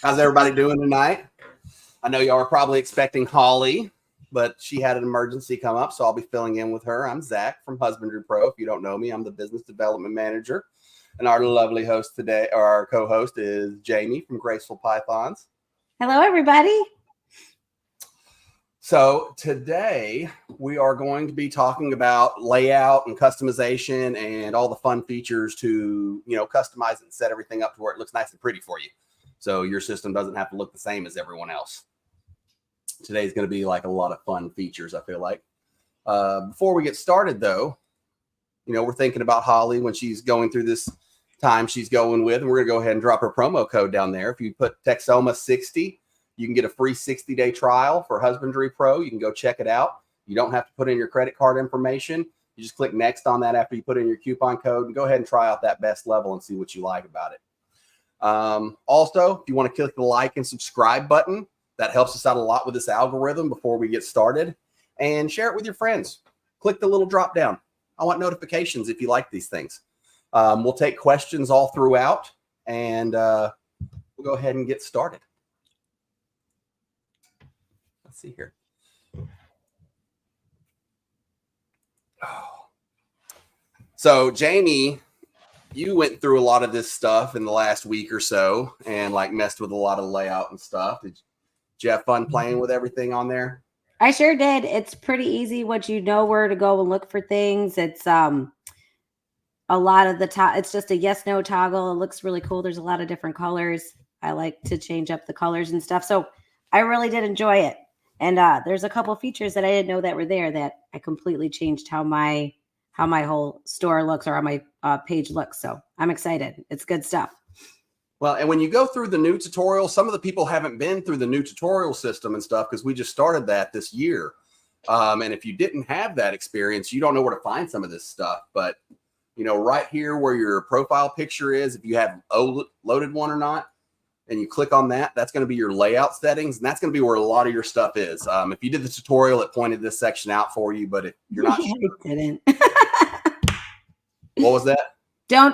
How's everybody doing tonight? I know y'all are probably expecting Holly, but she had an emergency come up, so I'll be filling in with her. I'm Zach from Husbandry.Pro. If you don't know me, I'm the business development manager. And our lovely host today, or our co-host, is Jaime from Graceful Pythons. Hello, everybody. So today we are going to be talking about layout and customization and all the fun features to, customize and set everything up to where it looks nice and pretty for you. So your system doesn't have to look the same as everyone else. Today's going to be like a lot of fun features, I feel like. Before we get started, though, we're thinking about Holly when she's going through this time she's going with, and we're going to go ahead and drop her promo code down there. If you put Texoma 60, you can get a free 60-day trial for Husbandry.Pro. You can go check it out. You don't have to put in your credit card information. You just click next on that after you put in your coupon code and go ahead and try out that best level and see what you like about it. Also, if you want to click the like and subscribe button, that helps us out a lot with this algorithm before we get started. And share it with your friends. Click the little drop down. I want notifications if you like these things. We'll take questions all throughout, and we'll go ahead and get started. Let's see here. Oh. So, Jaime, you went through a lot of this stuff in the last week or so and messed with a lot of layout and stuff. Did you have fun playing with everything on there? I sure did. It's pretty easy once you know where to go and look for things. It's a lot of the it's just a yes, no toggle. It looks really cool. There's a lot of different colors. I like to change up the colors and stuff. So I really did enjoy it. And there's a couple features that I didn't know that were there that I completely changed how my whole store looks or how my page looks. So I'm excited. It's good stuff. Well, and when you go through the new tutorial, some of the people haven't been through the new tutorial system and stuff because we just started that this year. And if you didn't have that experience, you don't know where to find some of this stuff. But, right here where your profile picture is, if you have loaded one or not, and you click on that, that's going to be your layout settings. And that's going to be where a lot of your stuff is. If you did the tutorial, it pointed this section out for you. But if you're not sure. It didn't. What was that? Do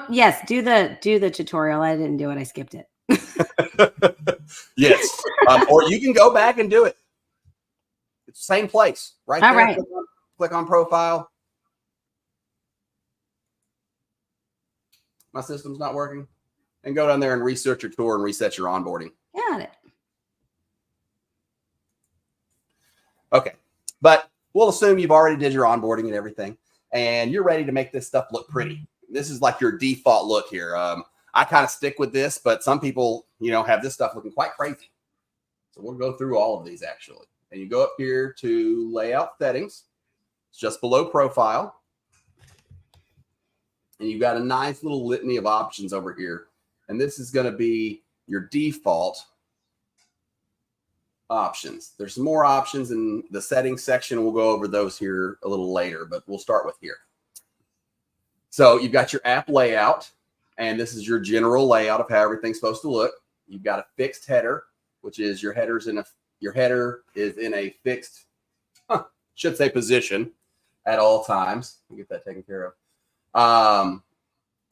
the tutorial. I didn't do it. I skipped it. Yes. Or you can go back and do it. It's the same place. Right All there. Right. Click on profile. My system's not working. And go down there and research your tour and reset your onboarding. Got it. I But we'll assume you've already did your onboarding and everything, and you're ready to make this stuff look pretty. This is like your default look here. I kind of stick with this, but some people, have this stuff looking quite crazy. So we'll go through all of these actually. And you go up here to layout settings. It's just below profile. And you've got a nice little litany of options over here. And this is going to be your default options. There's some more options in the settings section. We'll go over those here a little later, but we'll start with here. So you've got your app layout, and this is your general layout of how everything's supposed to look. You've got a fixed header, which is your header is in a fixed, should say position at all times. We'll get that taken care of.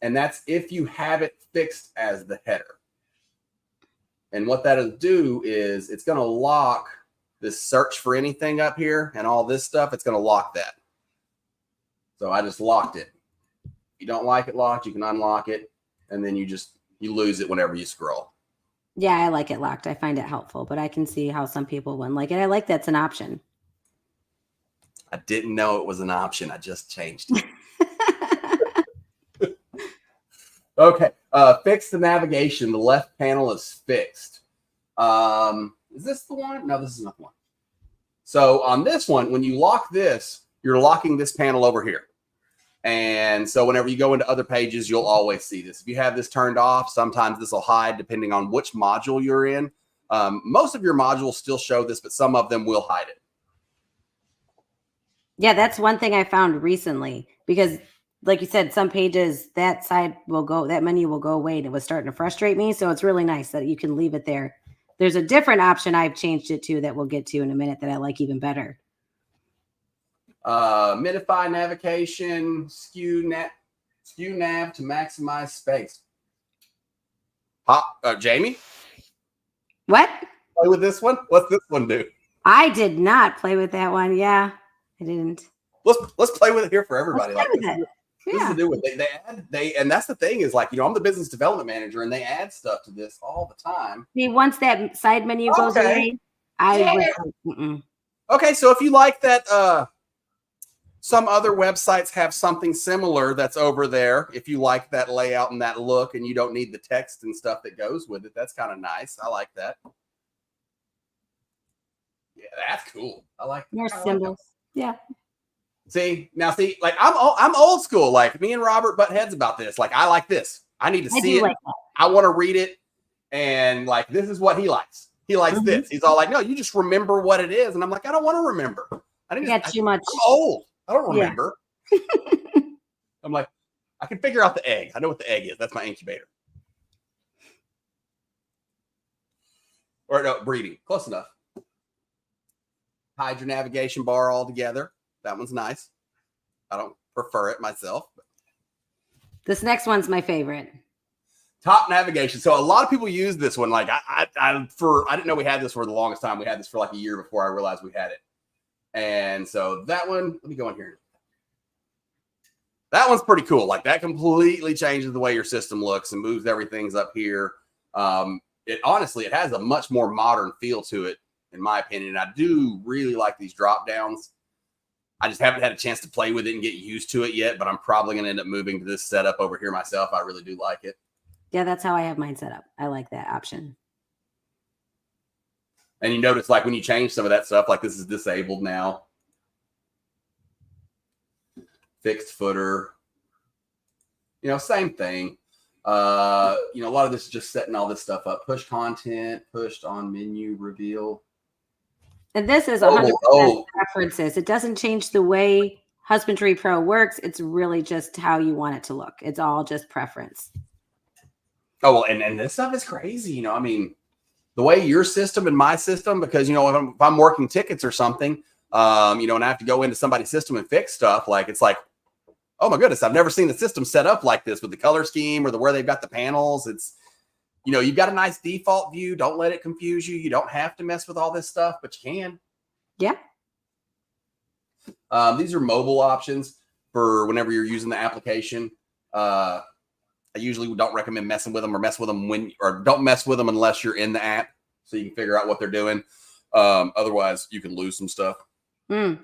And that's if you have it fixed as the header. And what that'll do is it's going to lock this search for anything up here and all this stuff. It's going to lock that. So I just locked it. If you don't like it locked, you can unlock it. And then you lose it whenever you scroll. Yeah, I like it locked. I find it helpful, but I can see how some people wouldn't like it. I like that's an option. I didn't know it was an option. I just changed it. Okay, fix the navigation. The left panel is fixed. Is this the one? No, this is not the one. So on this one, when you lock this, you're locking this panel over here. And so whenever you go into other pages, you'll always see this. If you have this turned off, sometimes this will hide depending on which module you're in. Most of your modules still show this, but some of them will hide it. Yeah, that's one thing I found recently because like you said, some pages, that menu will go away and it was starting to frustrate me. So it's really nice that you can leave it there. There's a different option I've changed it to that we'll get to in a minute that I like even better. Minify navigation, skew nav to maximize space. Jaime? What? Play with this one? What's this one do? I did not play with that one. Yeah, I didn't. Let's play with it here for everybody. Let's play Like with it. this is a new one. And that's the thing is like, I'm the business development manager and they add stuff to this all the time. See, once that side menu goes away, Okay, so if you like that, some other websites have something similar that's over there. If you like that layout and that look and you don't need the text and stuff that goes with it, that's kind of nice. I like that. Yeah, that's cool. I like more symbols. Yeah. See, like I'm old school. Like me and Robert butt heads about this. Like I like this. I need to see it. Like I want to read it. And like, this is what he likes. He likes this. He's all like, no, you just remember what it is. And I'm like, I don't want to remember. I got too much. I'm old. I don't remember. Yeah. I'm like, I can figure out the egg. I know what the egg is. That's my incubator. Or no, breeding. Close enough. Hide your navigation bar all together. That one's nice. I don't prefer it myself. But. This next one's my favorite. Top navigation. So a lot of people use this one. Like I didn't know we had this for the longest time. We had this for like a year before I realized we had it. And so that one, let me go in here. That one's pretty cool. Like that completely changes the way your system looks and moves everything's up here. It has a much more modern feel to it, in my opinion. I do really like these drop downs. I just haven't had a chance to play with it and get used to it yet, but I'm probably going to end up moving to this setup over here myself. I really do like it. Yeah, that's how I have mine set up. I like that option. And you notice like when you change some of that stuff, like this is disabled now. Fixed footer. Same thing. A lot of this is just setting all this stuff up. Push content, pushed on menu, reveal. And this is 100% preferences. It doesn't change the way Husbandry.Pro works. It's really just how you want it to look. It's all just preference. Oh, well, and this stuff is crazy. The way your system and my system, because, if I'm working tickets or something, and I have to go into somebody's system and fix stuff, like, it's like, oh my goodness, I've never seen the system set up like this with the color scheme or where they've got the panels. It's, you've got a nice default view. Don't let it confuse you. You don't have to mess with all this stuff, but you can. Yeah. These are mobile options for whenever you're using the application. I usually don't recommend messing with them or don't mess with them unless you're in the app so you can figure out what they're doing. Otherwise, you can lose some stuff. And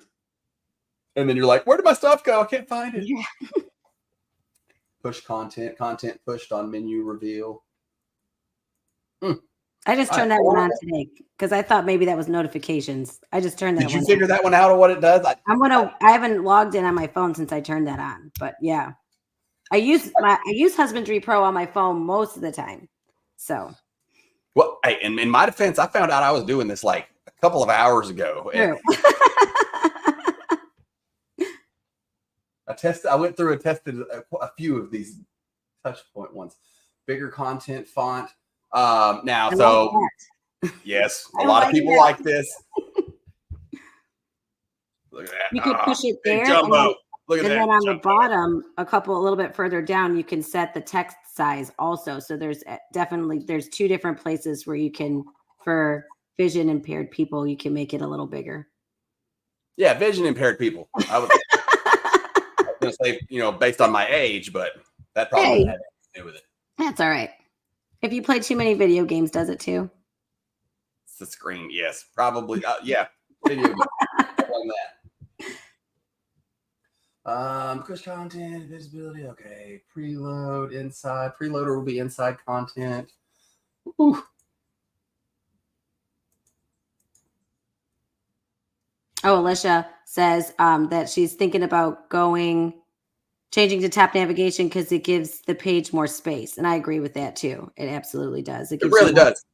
then you're like, where did my stuff go? I can't find it. Yeah. Push content pushed on menu reveal. I just turned that one on today because I thought maybe that was notifications. I just turned that one on. Did you figure that one out or what it does? I haven't logged in on my phone since I turned that on, but yeah. I use Husbandry.Pro on my phone most of the time. So, well, in my defense, I found out I was doing this like a couple of hours ago. I went through and tested a few of these touch point ones. Bigger content font. Yes, a lot of people like this. Look at that. You could push it there. Look at that. And then on the bottom, a little bit further down, you can set the text size also. So there's two different places where you can, for vision impaired people, you can make it a little bigger. Yeah, vision impaired people. I was going to say, based on my age, but that probably had nothing to do with it. That's all right. If you play too many video games, does it too? It's the screen, yes. Probably, yeah. Video games. On that. Push content, visibility, okay. Preload, inside. Preloader will be inside content. Ooh. Oh, Alicia says that she's thinking about changing to tap navigation because it gives the page more space. And I agree with that too. It absolutely does. It really does.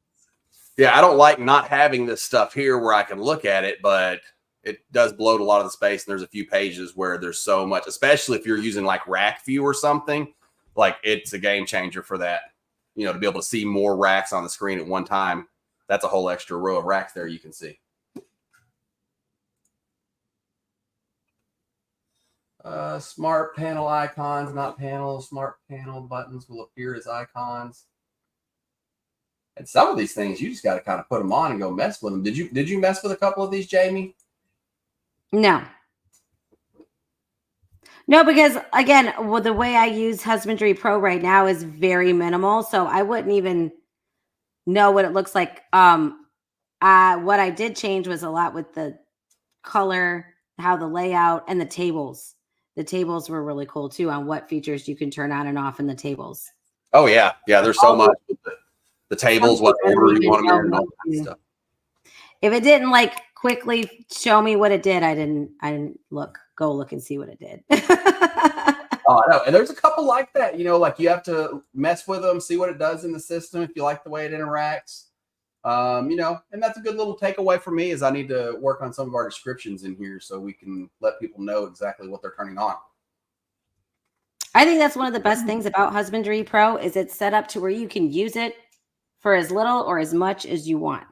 Yeah, I don't like not having this stuff here where I can look at it, but it does bloat a lot of the space. And there's a few pages where there's so much, especially if you're using like rack view or something, like it's a game changer for that, to be able to see more racks on the screen at one time. That's a whole extra row of racks there you can see. Smart panel icons, not panels. Smart panel buttons will appear as icons. And some of these things, you just got to kind of put them on and go mess with them. Did you mess with a couple of these, Jamie? No. No, because again, well, the way I use Husbandry.Pro right now is very minimal, so I wouldn't even know what it looks like. What I did change was a lot with the color, how the layout, and the tables. The tables were really cool too on what features you can turn on and off in the tables. Oh yeah, there's so much with the tables, what order you want them in, and all that kind of stuff. If it didn't like quickly show me what it did, I didn't go look and see what it did. Oh, I know. And there's a couple like that, like you have to mess with them, see what it does in the system, if you like the way it interacts. And that's a good little takeaway for me is I need to work on some of our descriptions in here so we can let people know exactly what they're turning on. I think that's one of the best things about Husbandry.Pro is it's set up to where you can use it for as little or as much as you want.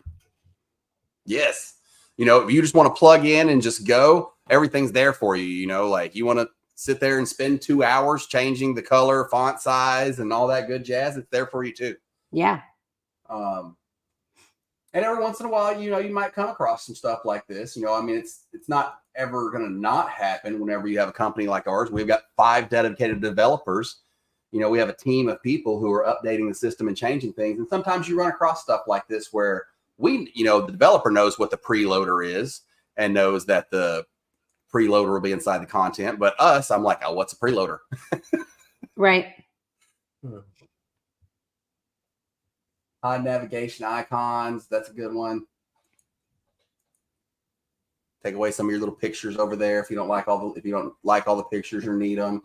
Yes. If you just want to plug in and just go, everything's there for you. Like you want to sit there and spend 2 hours changing the color, font size, and all that good jazz. It's there for you too. Yeah. And every once in a while, you might come across some stuff like this. It's not ever going to not happen whenever you have a company like ours. We've got 5 dedicated developers. We have a team of people who are updating the system and changing things. And sometimes you run across stuff like this where the developer knows what the preloader is and knows that the preloader will be inside the content. But us, I'm like, oh, what's a preloader? Right. Hide navigation icons. That's a good one. Take away some of your little pictures over there if you don't like all the pictures or need them.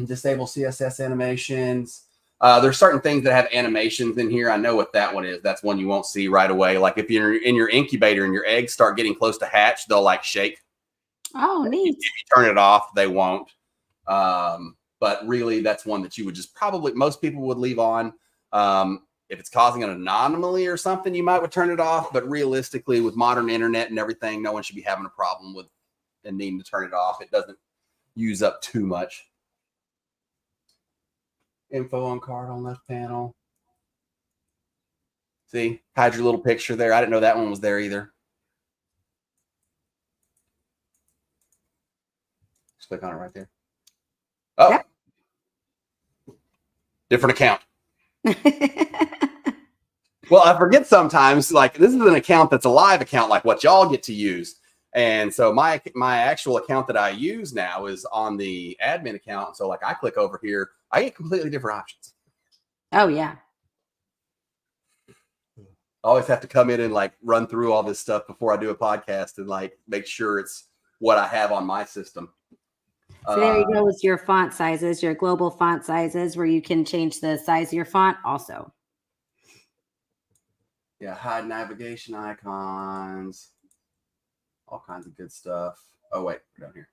Disable CSS animations. There's certain things that have animations in here. I know what that one is. That's one you won't see right away. Like if you're in your incubator and your eggs start getting close to hatch, they'll like shake. Oh, neat. If you turn it off, they won't. But really, that's one that you would just most people would leave on. If it's causing an anomaly or something, you would turn it off. But realistically, with modern internet and everything, no one should be having a problem with and needing to turn it off. It doesn't use up too much. Info on card on left panel. See, hide your little picture there. I didn't know that one was there either. Just click on it right there. Oh, yeah. Different account. Well, I forget sometimes, like this is an account that's a live account, like what y'all get to use. And so my actual account that I use now is on the admin account. So like I click over here, I get completely different options. Oh, yeah. I always have to come in and like run through all this stuff before I do a podcast and like make sure it's what I have on my system. So there you go with your font sizes, your global font sizes, where you can change the size of your font also. Yeah, hide navigation icons, all kinds of good stuff. Oh, wait, we're down here.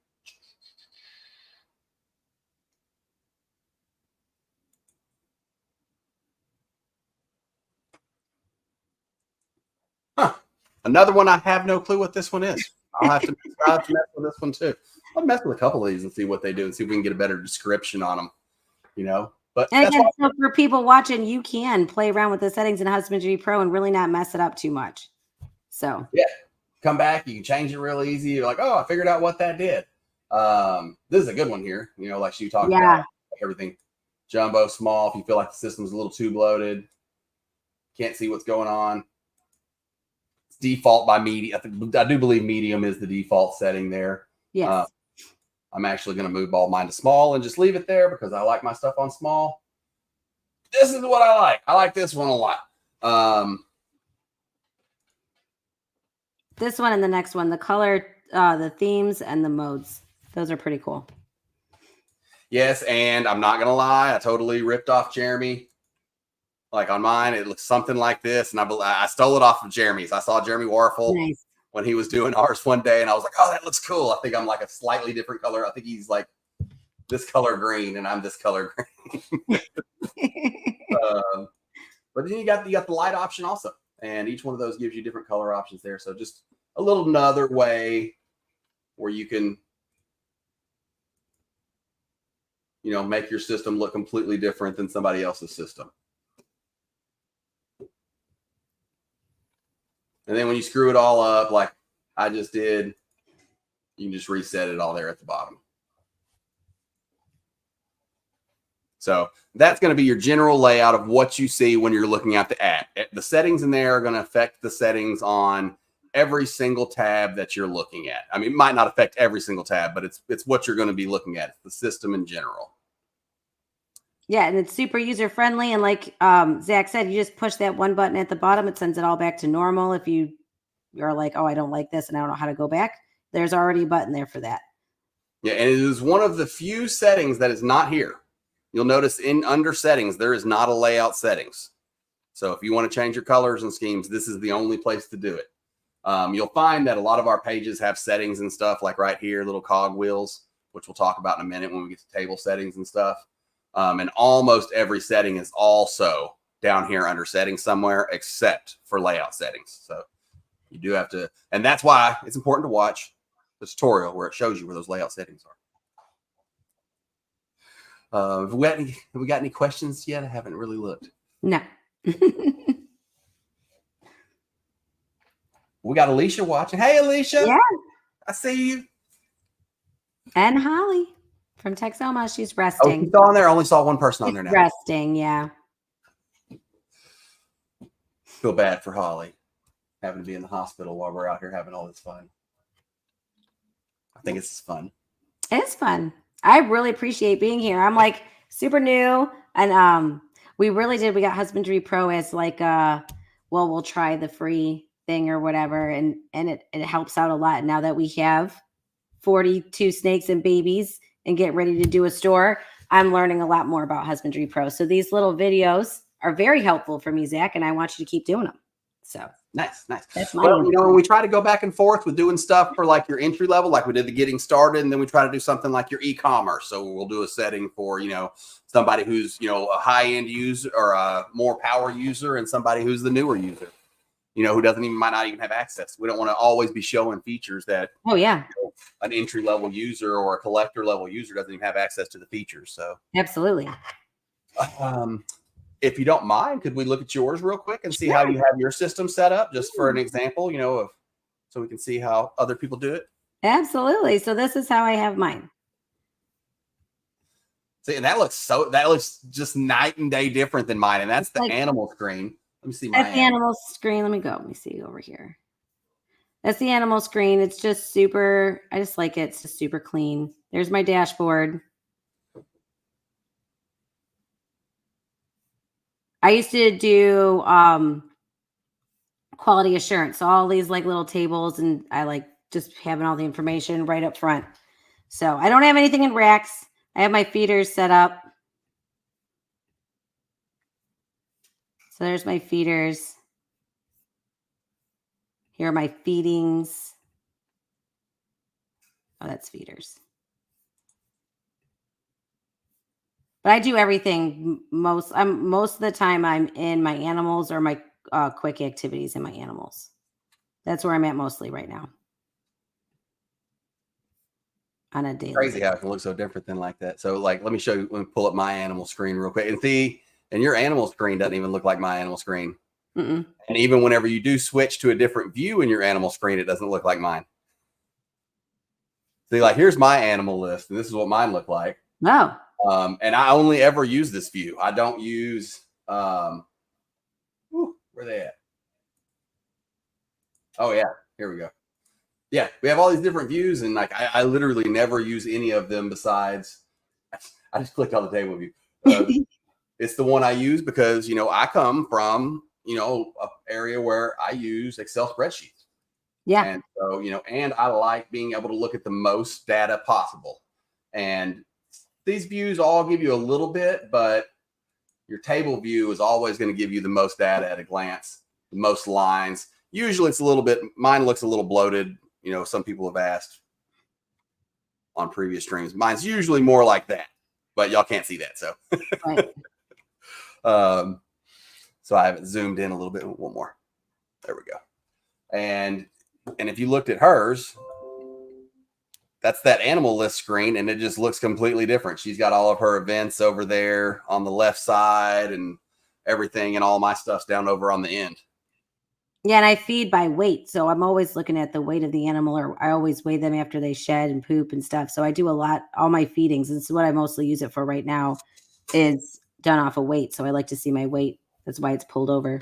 Huh. Another one I have no clue what this one is. I'll have to mess with this one too. I'll mess with a couple of these and see what they do and see if we can get a better description on them, But and again, so for people watching, you can play around with the settings in Husbandry.Pro and really not mess it up too much. So yeah, come back, you can change it real easy. You're like, oh, I figured out what that did. This is a good one here. Like you talked about, like everything jumbo, small. If you feel like the system's a little too bloated, can't see what's going on. It's default by medium. I do believe medium is the default setting there. Yes. I'm actually going to move all mine to small and just leave it there because I like my stuff on small. This is what I like. I like this one a lot. This one and the next one, the color, the themes, and the modes. Those are pretty cool. Yes, and I'm not going to lie. I totally ripped off Jeremy. Like on mine, it looks something like this. And I stole it off of Jeremy's. I saw Jeremy Warfel. Nice. When he was doing ours one day, and I was like, oh, that looks cool. I think I'm like a slightly different color. I think he's like this color green and I'm this color green. But then you got the light option also. And each one of those gives you different color options there. So just a little another way where you can, make your system look completely different than somebody else's system. And then when you screw it all up, like I just did, you can just reset it all there at the bottom. So that's going to be your general layout of what you see when you're looking at the app. The settings in there are going to affect the settings on every single tab that you're looking at. I mean, it might not affect every single tab, but it's what you're going to be looking at. It's the system in general. Yeah, and it's super user friendly. And like Zach said, you just push that one button at the bottom. It sends it all back to normal. If you're like, oh, I don't like this and I don't know how to go back, there's already a button there for that. Yeah, and it is one of the few settings that is not here. You'll notice under settings, there is not a layout settings. So if you want to change your colors and schemes, this is the only place to do it. You'll find that a lot of our pages have settings and stuff like right here, little cog wheels, which we'll talk about in a minute when we get to table settings and stuff. And almost every setting is also down here under settings somewhere, except for layout settings. So you do have to, and that's why it's important to watch the tutorial where it shows you where those layout settings are. Have we got any questions yet? I haven't really looked. No. We got Alicia watching. Hey, Alicia. Yeah. I see you. And Holly from Texoma. She's Oh, resting. she's still on there. I only saw one person on there now. Resting, yeah. Feel bad for Holly having to be in the hospital while we're out here having all this fun. I think it's fun. It's fun. I really appreciate being here. I'm like super new, and we really did. We got Husbandry.Pro as like we'll try the free thing or whatever, and it helps out a lot now that we have 42 snakes and babies and get ready to do a store. I'm learning a lot more about Husbandry.Pro. So these little videos are very helpful for me, Zach, and I want you to keep doing them. So nice. that's my Well, when we try to go back and forth with doing stuff for like your entry level, like we did the getting started, and then we try to do something like your e-commerce. So we'll do a setting for, somebody who's, a high-end user or a more power user and somebody who's the newer user, who might not even have access. We don't want to always be showing features that, an entry level user or a collector level user doesn't even have access to the features. So absolutely. If you don't mind, could we look at yours real quick and see how you have your system set up, just for an example, so we can see how other people do it? Absolutely. So this is how I have mine. See, and that looks just night and day different than mine. And that's the animal screen. Let me see my animal screen. Let me see over here. That's the animal screen. It's just super, I just like it. It's just super clean. There's my dashboard. I used to do quality assurance. So all these like little tables, and I like just having all the information right up front. So I don't have anything in racks. I have my feeders set up. So there's my feeders. Here are my feedings. Oh, that's feeders. But I do everything most of the time. I'm in my animals or my quick activities in my animals. That's where I'm at mostly right now. On a daily. Crazy how it can look so different than like that. So like, let me show you. Let me pull up my animal screen real quick and see. And your animal screen doesn't even look like my animal screen. Mm-mm. And even whenever you do switch to a different view in your animal screen, it doesn't look like mine. See, like here's my animal list, and this is what mine look like. No. And I only ever use this view. I don't use, where they at? Oh yeah, here we go. Yeah, we have all these different views, and like I literally never use any of them besides. I just clicked on the table view. It's the one I use because I come from a area where I use Excel spreadsheets. Yeah, and so and I like being able to look at the most data possible. And these views all give you a little bit, but your table view is always going to give you the most data at a glance, the most lines. Usually it's a little bit, mine looks a little bloated. Some people have asked on previous streams. Mine's usually more like that, but y'all can't see that. So, right. So I have it zoomed in a little bit. One more. There we go. And if you looked at hers, that's that animal list screen, and it just looks completely different. She's got all of her events over there on the left side and everything, and all my stuff's down over on the end. Yeah, and I feed by weight, so I'm always looking at the weight of the animal, or I always weigh them after they shed and poop and stuff. So I do a lot, all my feedings. This is what I mostly use it for right now, is done off of weight. So I like to see my weight. That's why it's pulled over.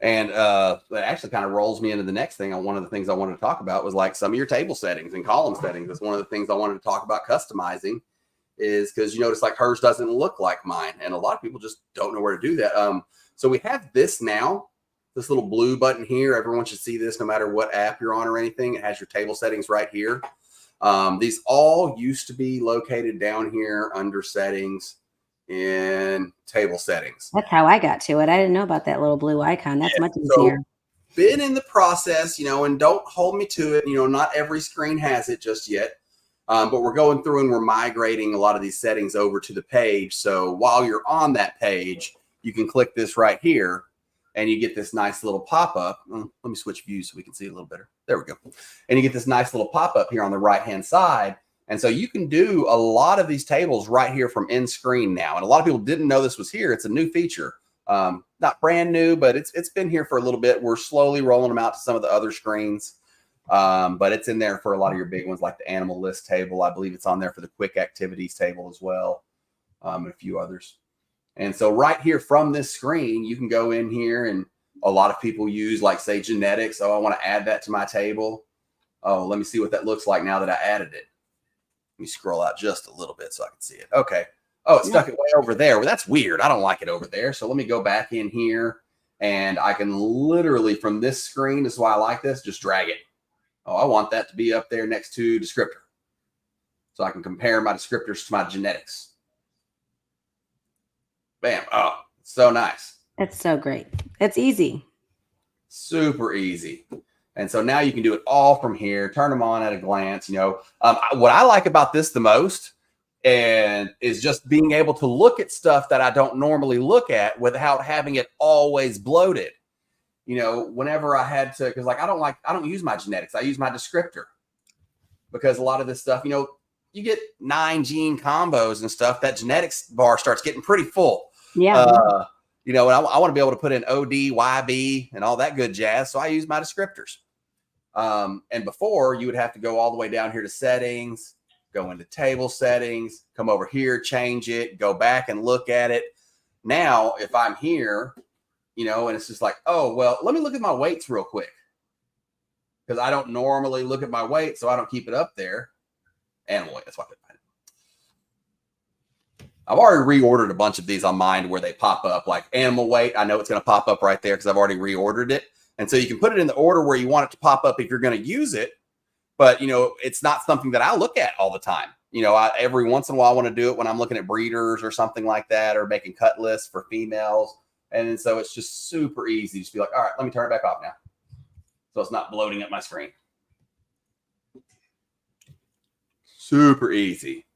And that actually kind of rolls me into the next thing. One of the things I wanted to talk about was like some of your table settings and column settings. That's one of the things I wanted to talk about customizing, is because you notice like hers doesn't look like mine, and a lot of people just don't know where to do that. So we have this now, this little blue button here. Everyone should see this no matter what app you're on or anything. It has your table settings right here. These all used to be located down here under settings in table settings. That's how I got to it. I didn't know about that little blue icon. That's much easier. So, been in the process, and don't hold me to it. Not every screen has it just yet. But we're going through and we're migrating a lot of these settings over to the page. So while you're on that page, you can click this right here and you get this nice little pop-up. Let me switch views so we can see it a little better. There we go. And you get this nice little pop-up here on the right-hand side. And so you can do a lot of these tables right here from in screen now. And a lot of people didn't know this was here. It's a new feature. Not brand new, but it's been here for a little bit. We're slowly rolling them out to some of the other screens. But it's in there for a lot of your big ones, like the animal list table. I believe it's on there for the quick activities table as well, and a few others. And so right here from this screen, you can go in here, and a lot of people use, like, say, genetics. Oh, I want to add that to my table. Oh, let me see what that looks like now that I added it. Let me scroll out just a little bit so I can see it. Okay. Oh, it stuck it way over there. Well, that's weird. I don't like it over there. So let me go back in here, and I can literally, from this screen, this is why I like this, just drag it. Oh, I want that to be up there next to descriptor, so I can compare my descriptors to my genetics. Bam. Oh, so nice. It's so great. It's easy. Super easy. And so now you can do it all from here, turn them on at a glance. What I like about this the most is just being able to look at stuff that I don't normally look at without having it always bloated. Whenever I had to, because like I don't use my genetics. I use my descriptor, because a lot of this stuff, you get 9 gene combos and stuff. That genetics bar starts getting pretty full. Yeah. And I want to be able to put in OD, YB, and all that good jazz. So I use my descriptors. And before, you would have to go all the way down here to settings, go into table settings, come over here, change it, go back and look at it. Now, if I'm here, and it's just like, oh, well, let me look at my weights real quick, because I don't normally look at my weight, so I don't keep it up there. Animal weight, that's why I couldn't find it. I've already reordered a bunch of these on mine where they pop up, like animal weight. I know it's going to pop up right there because I've already reordered it. And so you can put it in the order where you want it to pop up if you're going to use it. But, it's not something that I look at all the time. Every once in a while I want to do it when I'm looking at breeders or something like that, or making cut lists for females. And so it's just super easy. Just be like, all right, let me turn it back off now, so it's not bloating up my screen. Super easy.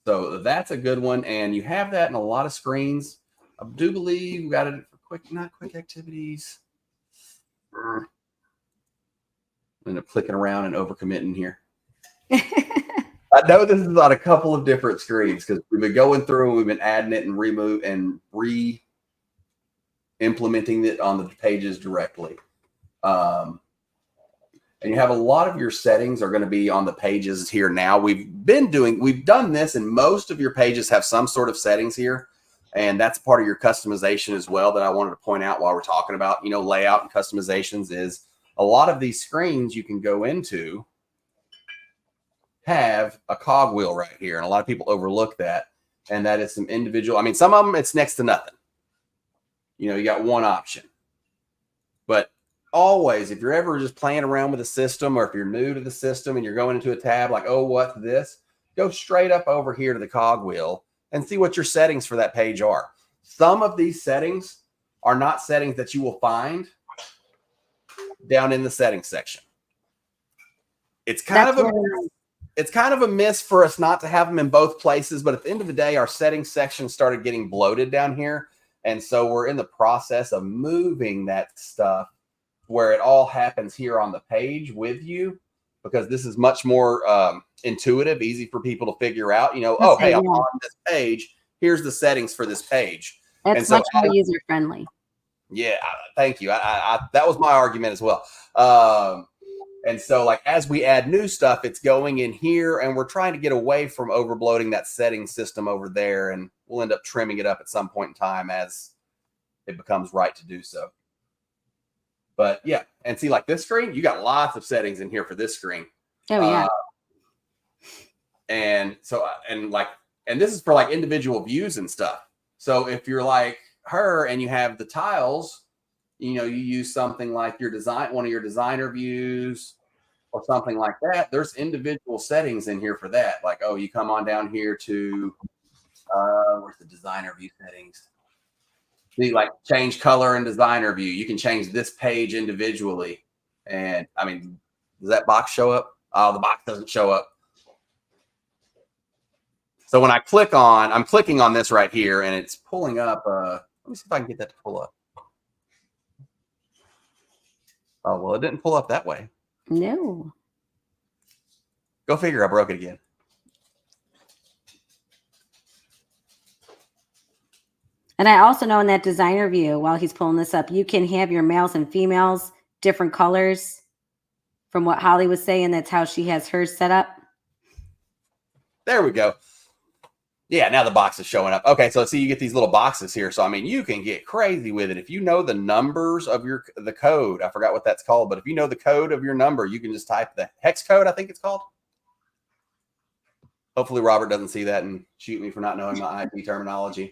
So that's a good one. And you have that in a lot of screens. I do believe you got it for not quick activities. I'm going to clicking around and overcommitting here. I know this is on a couple of different screens because we've been going through and we've been adding it and implementing it on the pages directly. And you have a lot of your settings are going to be on the pages here now. We've done this, and most of your pages have some sort of settings here. And that's part of your customization as well that I wanted to point out while we're talking about, layout and customizations. Is a lot of these screens you can go into have a cogwheel right here. And a lot of people overlook that. And that is some individual. I mean, some of them, it's next to nothing. You got one option. But always, if you're ever just playing around with a system, or if you're new to the system and you're going into a tab like, oh, what's this? Go straight up over here to the cogwheel and see what your settings for that page are. Some of these settings are not settings that you will find down in the settings section. It's kind of a miss for us not to have them in both places. But at the end of the day, our settings section started getting bloated down here. And so we're in the process of moving that stuff where it all happens here on the page with you, because this is much more intuitive, easy for people to figure out, oh, hey, I'm on this page. Here's the settings for this page. It's much more user friendly. Yeah, thank you. That was my argument as well. And so, like, as we add new stuff, it's going in here, and we're trying to get away from overloading that setting system over there, and we'll end up trimming it up at some point in time as it becomes right to do so. But yeah, and see, like this screen, you got lots of settings in here for this screen. Oh yeah. And so, and this is for like individual views and stuff. So if you're like her and you have the tiles, you use something like one of your designer views or something like that. There's individual settings in here for that. Like, oh, you come on down here to, where's the designer view settings? See, like change color and designer view. You can change this page individually. And I mean, does that box show up? Oh, the box doesn't show up. So when I'm clicking on this right here, and it's pulling up. Let me see if I can get that to pull up. Oh, well, it didn't pull up that way. No. Go figure. I broke it again. And I also know in that designer view, while he's pulling this up, you can have your males and females different colors. From what Holly was saying, that's how she has hers set up. There we go. Yeah, now the box is showing up. Okay, so see, you get these little boxes here. So, I mean, you can get crazy with it. If you know the numbers of the code, I forgot what that's called, but if you know the code of your number, you can just type the hex code, I think it's called. Hopefully Robert doesn't see that and shoot me for not knowing my IT terminology.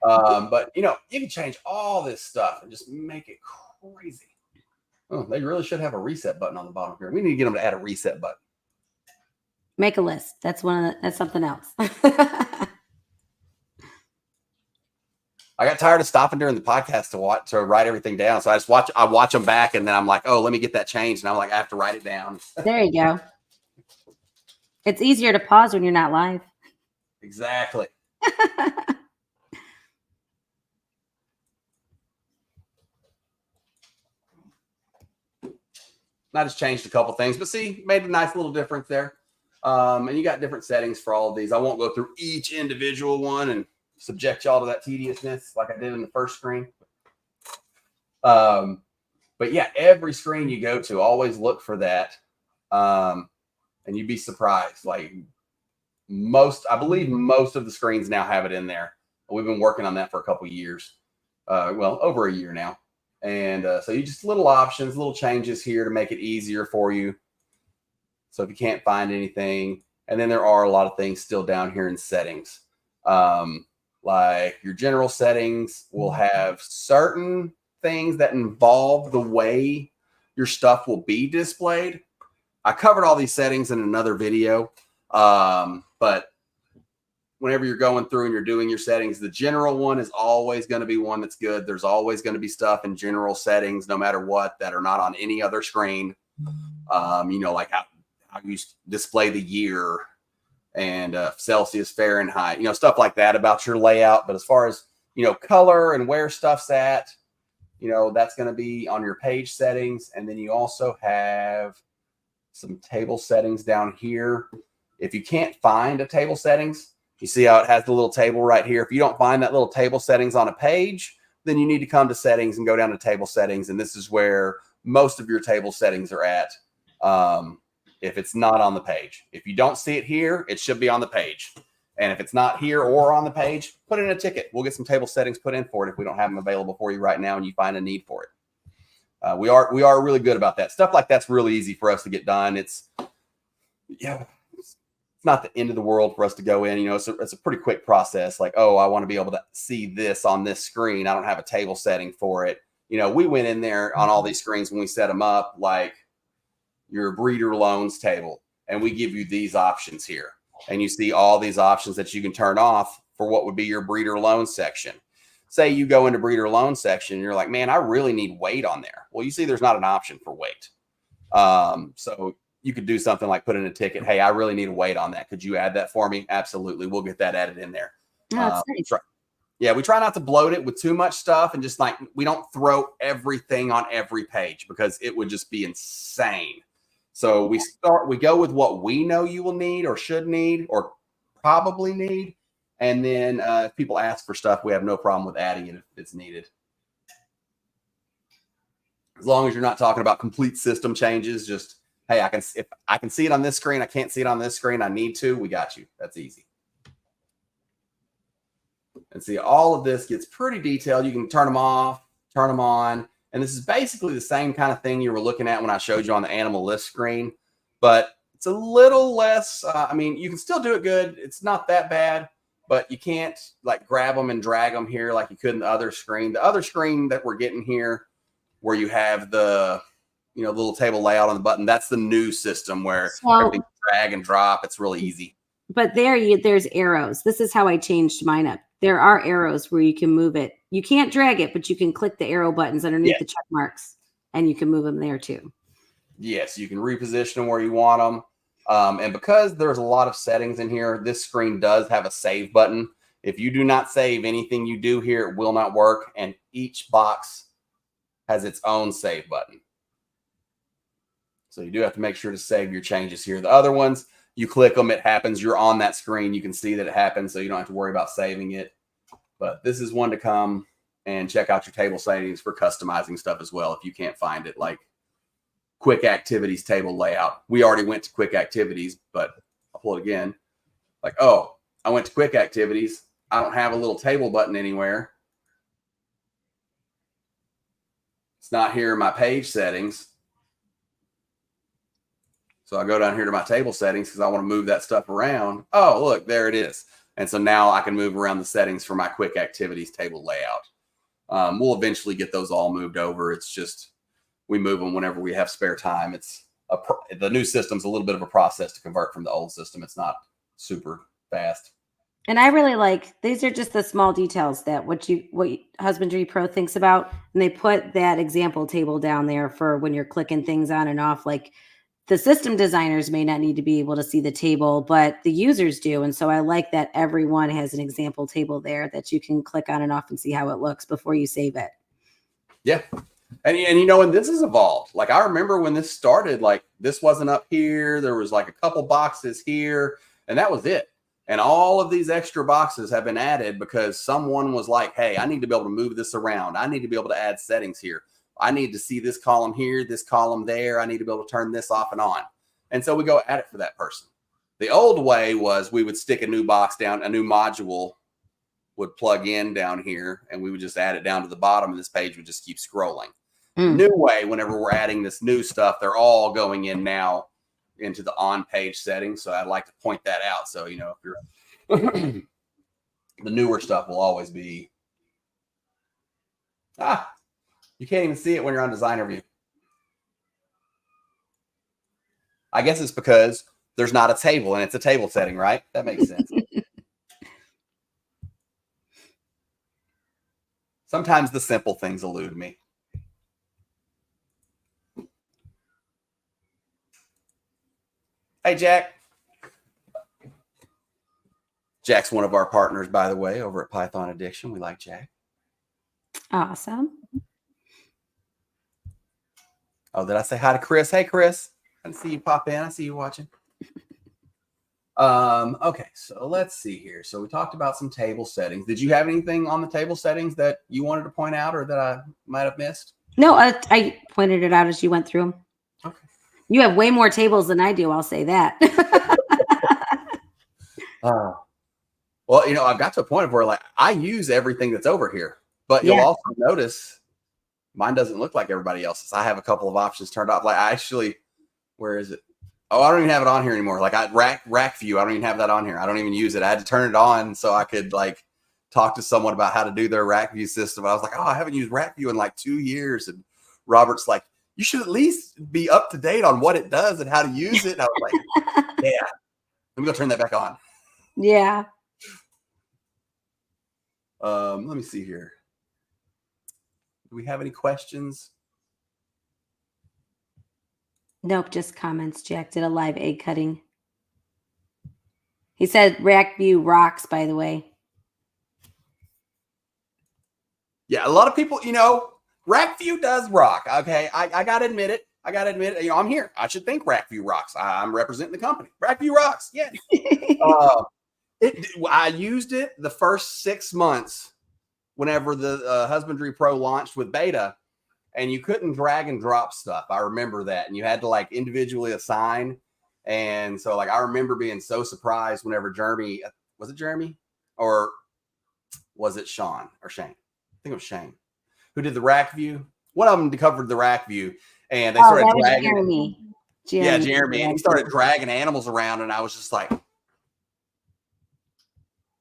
But, you can change all this stuff and just make it crazy. Oh, they really should have a reset button on the bottom here. We need to get them to add a reset button. Make a list. That's something else. I got tired of stopping during the podcast to write everything down. So I watch them back, and then I'm like, oh, let me get that changed. And I'm like, I have to write it down. There you go. It's easier to pause when you're not live. Exactly. I just changed a couple things, but see, made a nice little difference there. And you got different settings for all of these. I won't go through each individual one and subject y'all to that tediousness like I did in the first screen. But yeah, every screen you go to, always look for that. And you'd be surprised. Like I believe most of the screens now have it in there. We've been working on that for a couple of years. Over a year now. And so you just little options, little changes here to make it easier for you. So if you can't find anything, and then there are a lot of things still down here in settings. Like your general settings will have certain things that involve the way your stuff will be displayed. I covered all these settings in another video. But whenever you're going through and you're doing your settings, the general one is always going to be one that's good. There's always going to be stuff in general settings, no matter what, that are not on any other screen. Like how you display the year and Celsius, Fahrenheit, stuff like that about your layout. But as far as, color and where stuff's at, that's going to be on your page settings. And then you also have some table settings down here. If you can't find a table settings, you see how it has the little table right here. If you don't find that little table settings on a page, then you need to come to settings and go down to table settings. And this is where most of your table settings are at. If it's not on the page, if you don't see it here, it should be on the page. And if it's not here or on the page, put in a ticket. We'll get some table settings put in for it if we don't have them available for you right now and you find a need for it. We are really good about that. Stuff like that's really easy for us to get done. It's not the end of the world for us to go in. It's a pretty quick process. Like, oh, I want to be able to see this on this screen. I don't have a table setting for it. We went in there on all these screens when we set them up, like your breeder loans table, and we give you these options here. And you see all these options that you can turn off for what would be your breeder loan section. Say you go into breeder loan section and you're like, man, I really need weight on there. Well, you see there's not an option for weight. So you could do something like put in a ticket. Hey, I really need a weight on that. Could you add that for me? Absolutely. We'll get that added in there. Oh, that's nice. We try not to bloat it with too much stuff, and just like we don't throw everything on every page because it would just be insane. So we go with what we know you will need or should need or probably need. And then if people ask for stuff, we have no problem with adding it if it's needed. As long as you're not talking about complete system changes, just, hey, if I can see it on this screen, I can't see it on this screen, I need to, we got you. That's easy. And see, all of this gets pretty detailed. You can turn them off, turn them on. And this is basically the same kind of thing you were looking at when I showed you on the animal list screen, but it's a little less. I mean, you can still do it good. It's not that bad, but you can't like grab them and drag them here like you could in the other screen. The other screen that we're getting here, where you have the, little table layout on the button, that's the new system where everything drag and drop. It's really easy. But there's arrows. This is how I changed mine up. There are arrows where you can move it. You can't drag it, but you can click the arrow buttons underneath the check marks, and you can move them there too. Yes, you can reposition them where you want them. And because there's a lot of settings in here, this screen does have a save button. If you do not save anything you do here, it will not work. And each box has its own save button. So you do have to make sure to save your changes here. The other ones, you click them, it happens. You're on that screen. You can see that it happens, so you don't have to worry about saving it. But this is one to come and check out your table settings for customizing stuff as well if you can't find it, like quick activities table layout. We already went to quick activities, but I'll pull it again. Like, oh, I went to quick activities. I don't have a little table button anywhere. It's not here in my page settings. So I go down here to my table settings because I want to move that stuff around. Oh, look, there it is. And so now I can move around the settings for my quick activities table layout. We'll eventually get those all moved over. It's just, we move them whenever we have spare time. The new system's a little bit of a process to convert from the old system. It's not super fast. And I really like, these are just the small details that what Husbandry.Pro thinks about. And they put that example table down there for when you're clicking things on and off. Like, the system designers may not need to be able to see the table, but the users do. And so I like that everyone has an example table there that you can click on and off and see how it looks before you save it. Yeah. And this has evolved. Like, I remember when this started, like, this wasn't up here. There was like a couple boxes here, and that was it. And all of these extra boxes have been added because someone was like, hey, I need to be able to move this around. I need to be able to add settings here. I need to see this column here, this column there. I need to be able to turn this off and on. And so we go add it for that person. The old way was we would stick a new box down, a new module would plug in down here, and we would just add it down to the bottom, and this page would just keep scrolling. New way, whenever we're adding this new stuff, they're all going in now into the on-page settings. So I'd like to point that out. So, if you're the newer stuff will always be, you can't even see it when you're on Designer View. I guess it's because there's not a table and it's a table setting, right? That makes sense. Sometimes the simple things elude me. Hey, Jack. Jack's one of our partners, by the way, over at Python Addiction. We like Jack. Awesome. Oh, did I say hi to Chris? Hey, Chris. I see you pop in. I see you watching. Okay, so let's see here. So we talked about some table settings. Did you have anything on the table settings that you wanted to point out or that I might have missed? No, I pointed it out as you went through them. Okay. You have way more tables than I do. I'll say that. Well, I've got to a point of where like I use everything that's over here, but you'll also notice mine doesn't look like everybody else's. I have a couple of options turned off. Like where is it? Oh, I don't even have it on here anymore. Like rack view. I don't even have that on here. I don't even use it. I had to turn it on so I could like talk to someone about how to do their rack view system. I was like, I haven't used rack view in like 2 years. And Robert's like, you should at least be up to date on what it does and how to use it. And I was like, yeah, let me go turn that back on. Yeah. Let me see here. Do we have any questions? Nope, just comments. Jack did a live egg cutting. He said rack view rocks, by the way. Yeah, a lot of people, rack view does rock. Okay, I got to admit it. I'm here. I should think rack view rocks. I'm representing the company. Rack view rocks. Yes. I used it the first 6 months whenever the Husbandry.Pro launched with beta. and you couldn't drag and drop stuff. I remember that. And you had to like individually assign. And so like I remember being so surprised whenever Jeremy, was it Jeremy? Or was it Sean or Shane? I think it was Shane who did the rack view. One of them covered the rack view, and they started dragging. Jeremy. Yeah, Jeremy. And he started dragging animals around, and I was just like,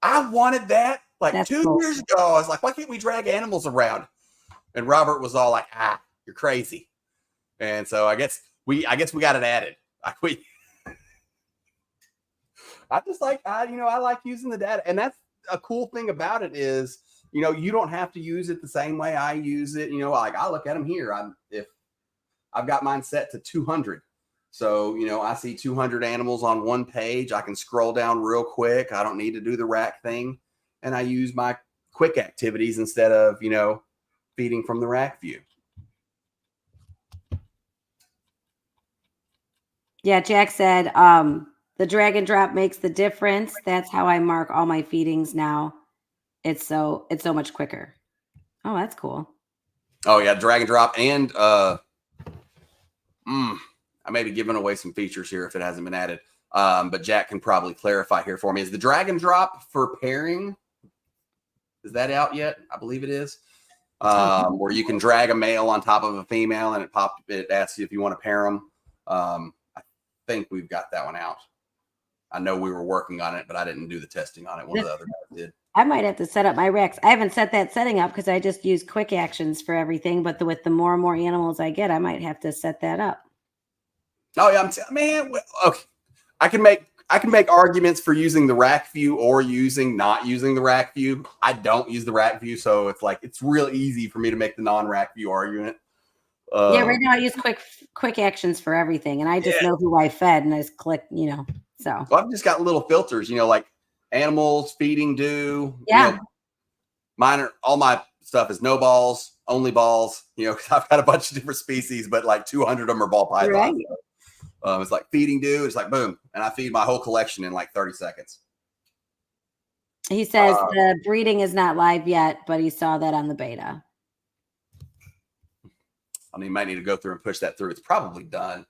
I wanted that like That's 2 cool. years ago. I was like, why can't we drag animals around? And Robert was all like, you're crazy. And so I guess we got it added. I just like, I like using the data. And that's a cool thing about it is, you don't have to use it the same way I use it. Like I look at them here. If I've got mine set to 200. So, I see 200 animals on one page. I can scroll down real quick. I don't need to do the rack thing. And I use my quick activities instead of, feeding from the rack view. Yeah, Jack said, the drag and drop makes the difference. That's how I mark all my feedings now. It's so much quicker. Oh, that's cool. Oh yeah, drag and drop. And I may be giving away some features here if it hasn't been added. But Jack can probably clarify here for me. Is the drag and drop for pairing? Is that out yet? I believe it is. Where you can drag a male on top of a female and it asks you if you want to pair them. I think we've got that one out. I know we were working on it, but I didn't do the testing on it. One of the other guys did. I might have to set up my racks. I haven't set that setting up because I just use quick actions for everything. But with the more and more animals I get, I might have to set that up. Oh yeah, man. Okay, I can make arguments for using the rack view or not using the rack view. I don't use the rack view, so it's real easy for me to make the non-rack view argument. Yeah, right now I use quick actions for everything, and I just know who I fed, and I just click, So well, I've just got little filters, like animals, feeding, do. Yeah. All my stuff is no balls, only balls. Because I've got a bunch of different species, but like 200 of them are ball pythons. Right. It's like feeding do. It's like boom, and I feed my whole collection in like 30 seconds. He says the breeding is not live yet, but he saw that on the beta. You might need to go through and push that through. It's probably done.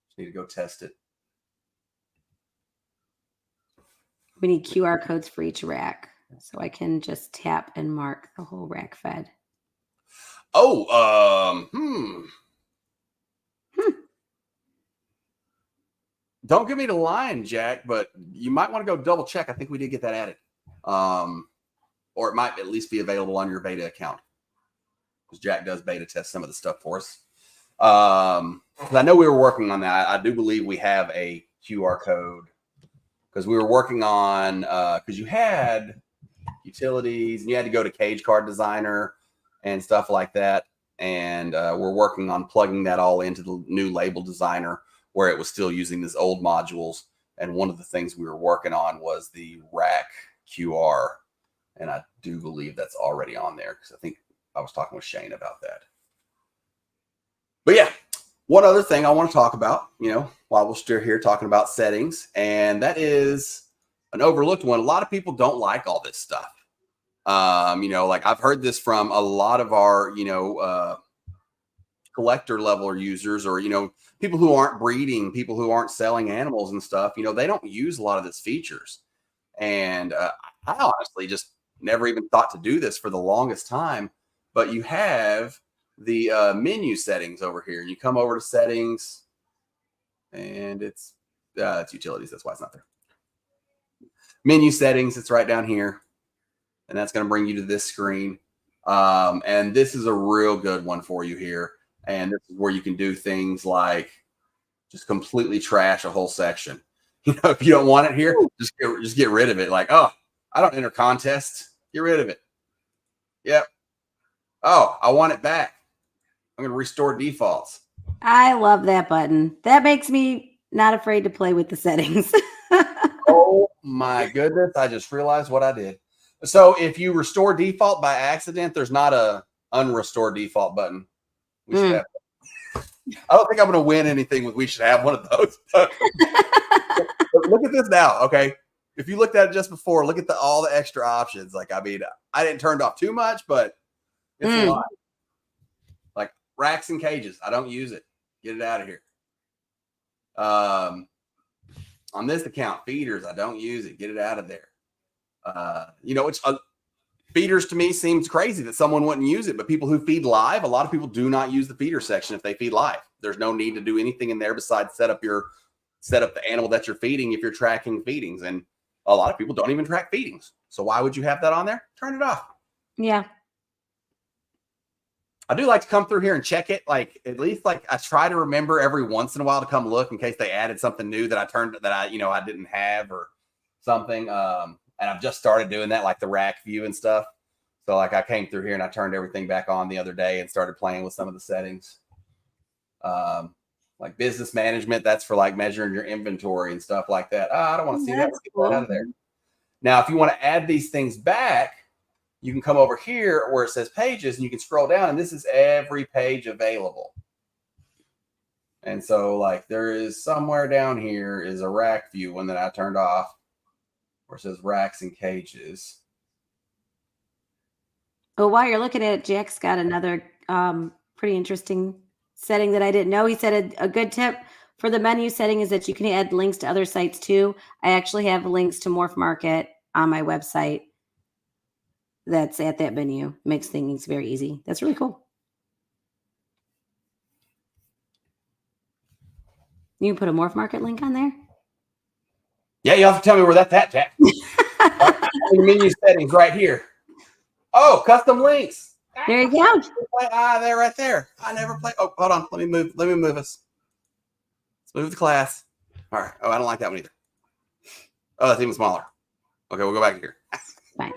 Just need to go test it. We need QR codes for each rack, so I can just tap and mark the whole rack fed. Oh, Don't give me the line, Jack, but you might want to go double check. I think we did get that added. Or it might at least be available on your beta account. Because Jack does beta test some of the stuff for us. Because I know we were working on that. I do believe we have a QR code. Because we were working on, because you had utilities and you had to go to Cage Card Designer and stuff like that. And we're working on plugging that all into the new label designer where it was still using these old modules. And one of the things we were working on was the rack QR. And I do believe that's already on there because I think I was talking with Shane about that. But yeah, one other thing I want to talk about, while we're still here talking about settings, and that is an overlooked one. A lot of people don't like all this stuff. Like I've heard this from a lot of our, collector level users or, people who aren't breeding, people who aren't selling animals and stuff, they don't use a lot of these features. And I honestly just never even thought to do this for the longest time. But you have the menu settings over here. You come over to settings, and it's utilities. That's why it's not there. Menu settings. It's right down here, and that's going to bring you to this screen. And this is a real good one for you here. And this is where you can do things like just completely trash a whole section. If you don't want it here, just get rid of it. Like, oh, I don't enter contests. Get rid of it. Yep. Oh, I want it back. I'm going to restore defaults. I love that button. That makes me not afraid to play with the settings. Oh my goodness. I just realized what I did. So if you restore default by accident, there's not a unrestore default button. We should have. I don't think I'm going to win anything with we should have one of those. But look at this now. Okay. If you looked at it just before, look at all the extra options. Like, I didn't turn it off too much, but it's a lot. racks and cages. I don't use it. Get it out of here. On this account, feeders. I don't use it. Get it out of there. It's feeders to me seems crazy that someone wouldn't use it, but people who feed live, a lot of people do not use the feeder section if they feed live. There's no need to do anything in there besides set up the animal that you're feeding if you're tracking feedings. And a lot of people don't even track feedings. So why would you have that on there? Turn it off. Yeah. I do like to come through here and check it. Like, at least like I try to remember every once in a while to come look in case they added something new that I didn't have or something. And I've just started doing that, like the rack view and stuff. So like I came through here and I turned everything back on the other day and started playing with some of the settings. Like business management, that's for like measuring your inventory and stuff like that. I don't want to see that. Let's get that out of there. Now, if you want to add these things back, you can come over here where it says pages and you can scroll down and this is every page available. And so like there is somewhere down here is a rack view one that I turned off where it says racks and cages. Well, while you're looking at it, Jack's got another pretty interesting setting that I didn't know. He said a good tip for the menu setting is that you can add links to other sites too. I actually have links to Morph Market on my website. That's at that menu. Makes things very easy. That's really cool. You can put a Morph Market link on there? Yeah, you have to tell me where that's at, Jack. Menu settings right here. Oh, custom links. There you go. They're right there. I never play. Oh, hold on. Let me move us. Let's move the class. All right. Oh, I don't like that one either. Oh, that's even smaller. Okay, we'll go back here. Fine.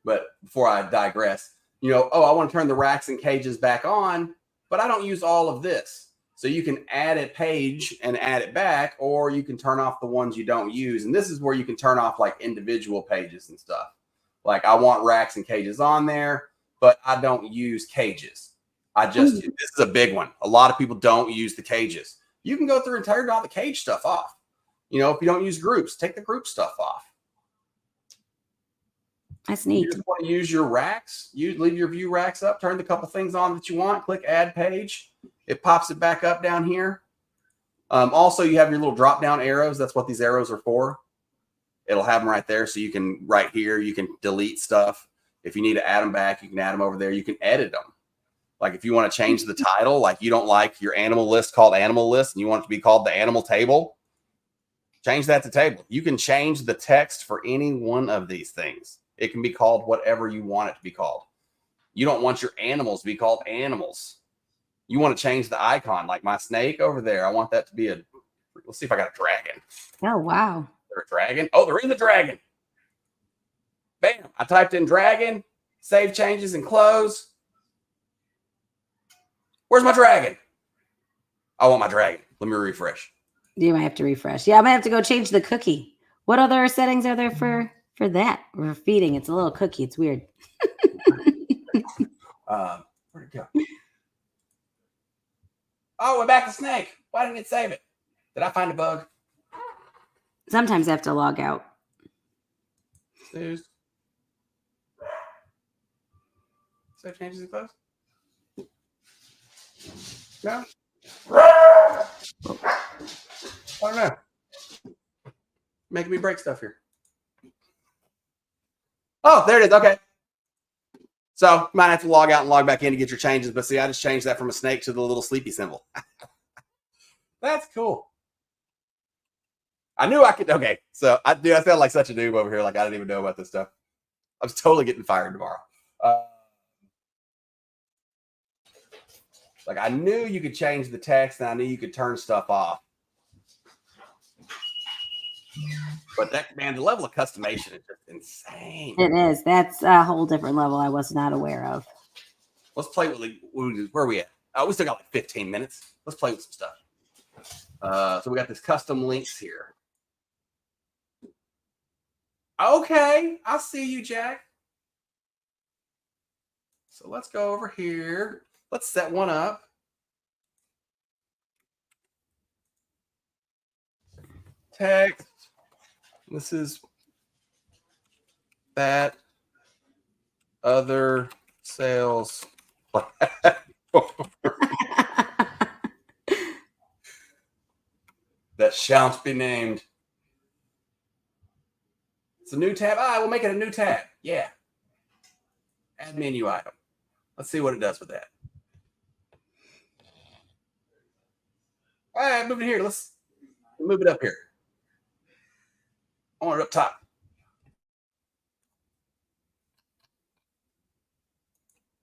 But before I digress, I want to turn the racks and cages back on, but I don't use all of this. So you can add a page and add it back, or you can turn off the ones you don't use. And this is where you can turn off like individual pages and stuff. Like I want racks and cages on there, but I don't use cages. This is a big one. A lot of people don't use the cages. You can go through and turn all the cage stuff off. If you don't use groups, take the group stuff off. That's neat. You just want to use your racks. You leave your view racks up, turn the couple things on that you want, click add page. It pops it back up down here. Also, you have your little drop down arrows. That's what these arrows are for. It'll have them right there. So you can, right here, you can delete stuff. If you need to add them back, you can add them over there. You can edit them. Like if you want to change the title, like you don't like your animal list called animal list and you want it to be called the animal table, change that to table. You can change the text for any one of these things. It can be called whatever you want it to be called. You don't want your animals to be called animals. You want to change the icon, like my snake over there. I want that to be let's see if I got a dragon. Oh, wow. Is there a dragon? Oh, there is a dragon. Bam. I typed in dragon, save changes and close. Where's my dragon? I want my dragon. Let me refresh. You might have to refresh. Yeah, I might have to go change the cookie. What other settings are there for that? For feeding. It's a little cookie. It's weird. Where'd it go? Oh, we're back to snake. Why didn't it save it? Did I find a bug? Sometimes I have to log out. Save changes and close? No? I don't know. Making me break stuff here. Oh, there it is. Okay. So you might have to log out and log back in to get your changes. But see, I just changed that from a snake to the little sleepy symbol. That's cool. I knew I could. Okay. So I felt like such a noob over here. Like I didn't even know about this stuff. I was totally getting fired tomorrow. Like I knew you could change the text and I knew you could turn stuff off. But the level of customization is just insane. It is. That's a whole different level I was not aware of. Let's play with where are we at? Oh, we still got like 15 minutes. Let's play with some stuff. So we got this custom links here. Okay, I see you, Jack. So let's go over here. Let's set one up. Text. This is that other sales That shan't be named. It's a new tab. We'll make it a new tab. Yeah. Add menu item. Let's see what it does with that. All right, move it here. Let's move it up here. I want it up top.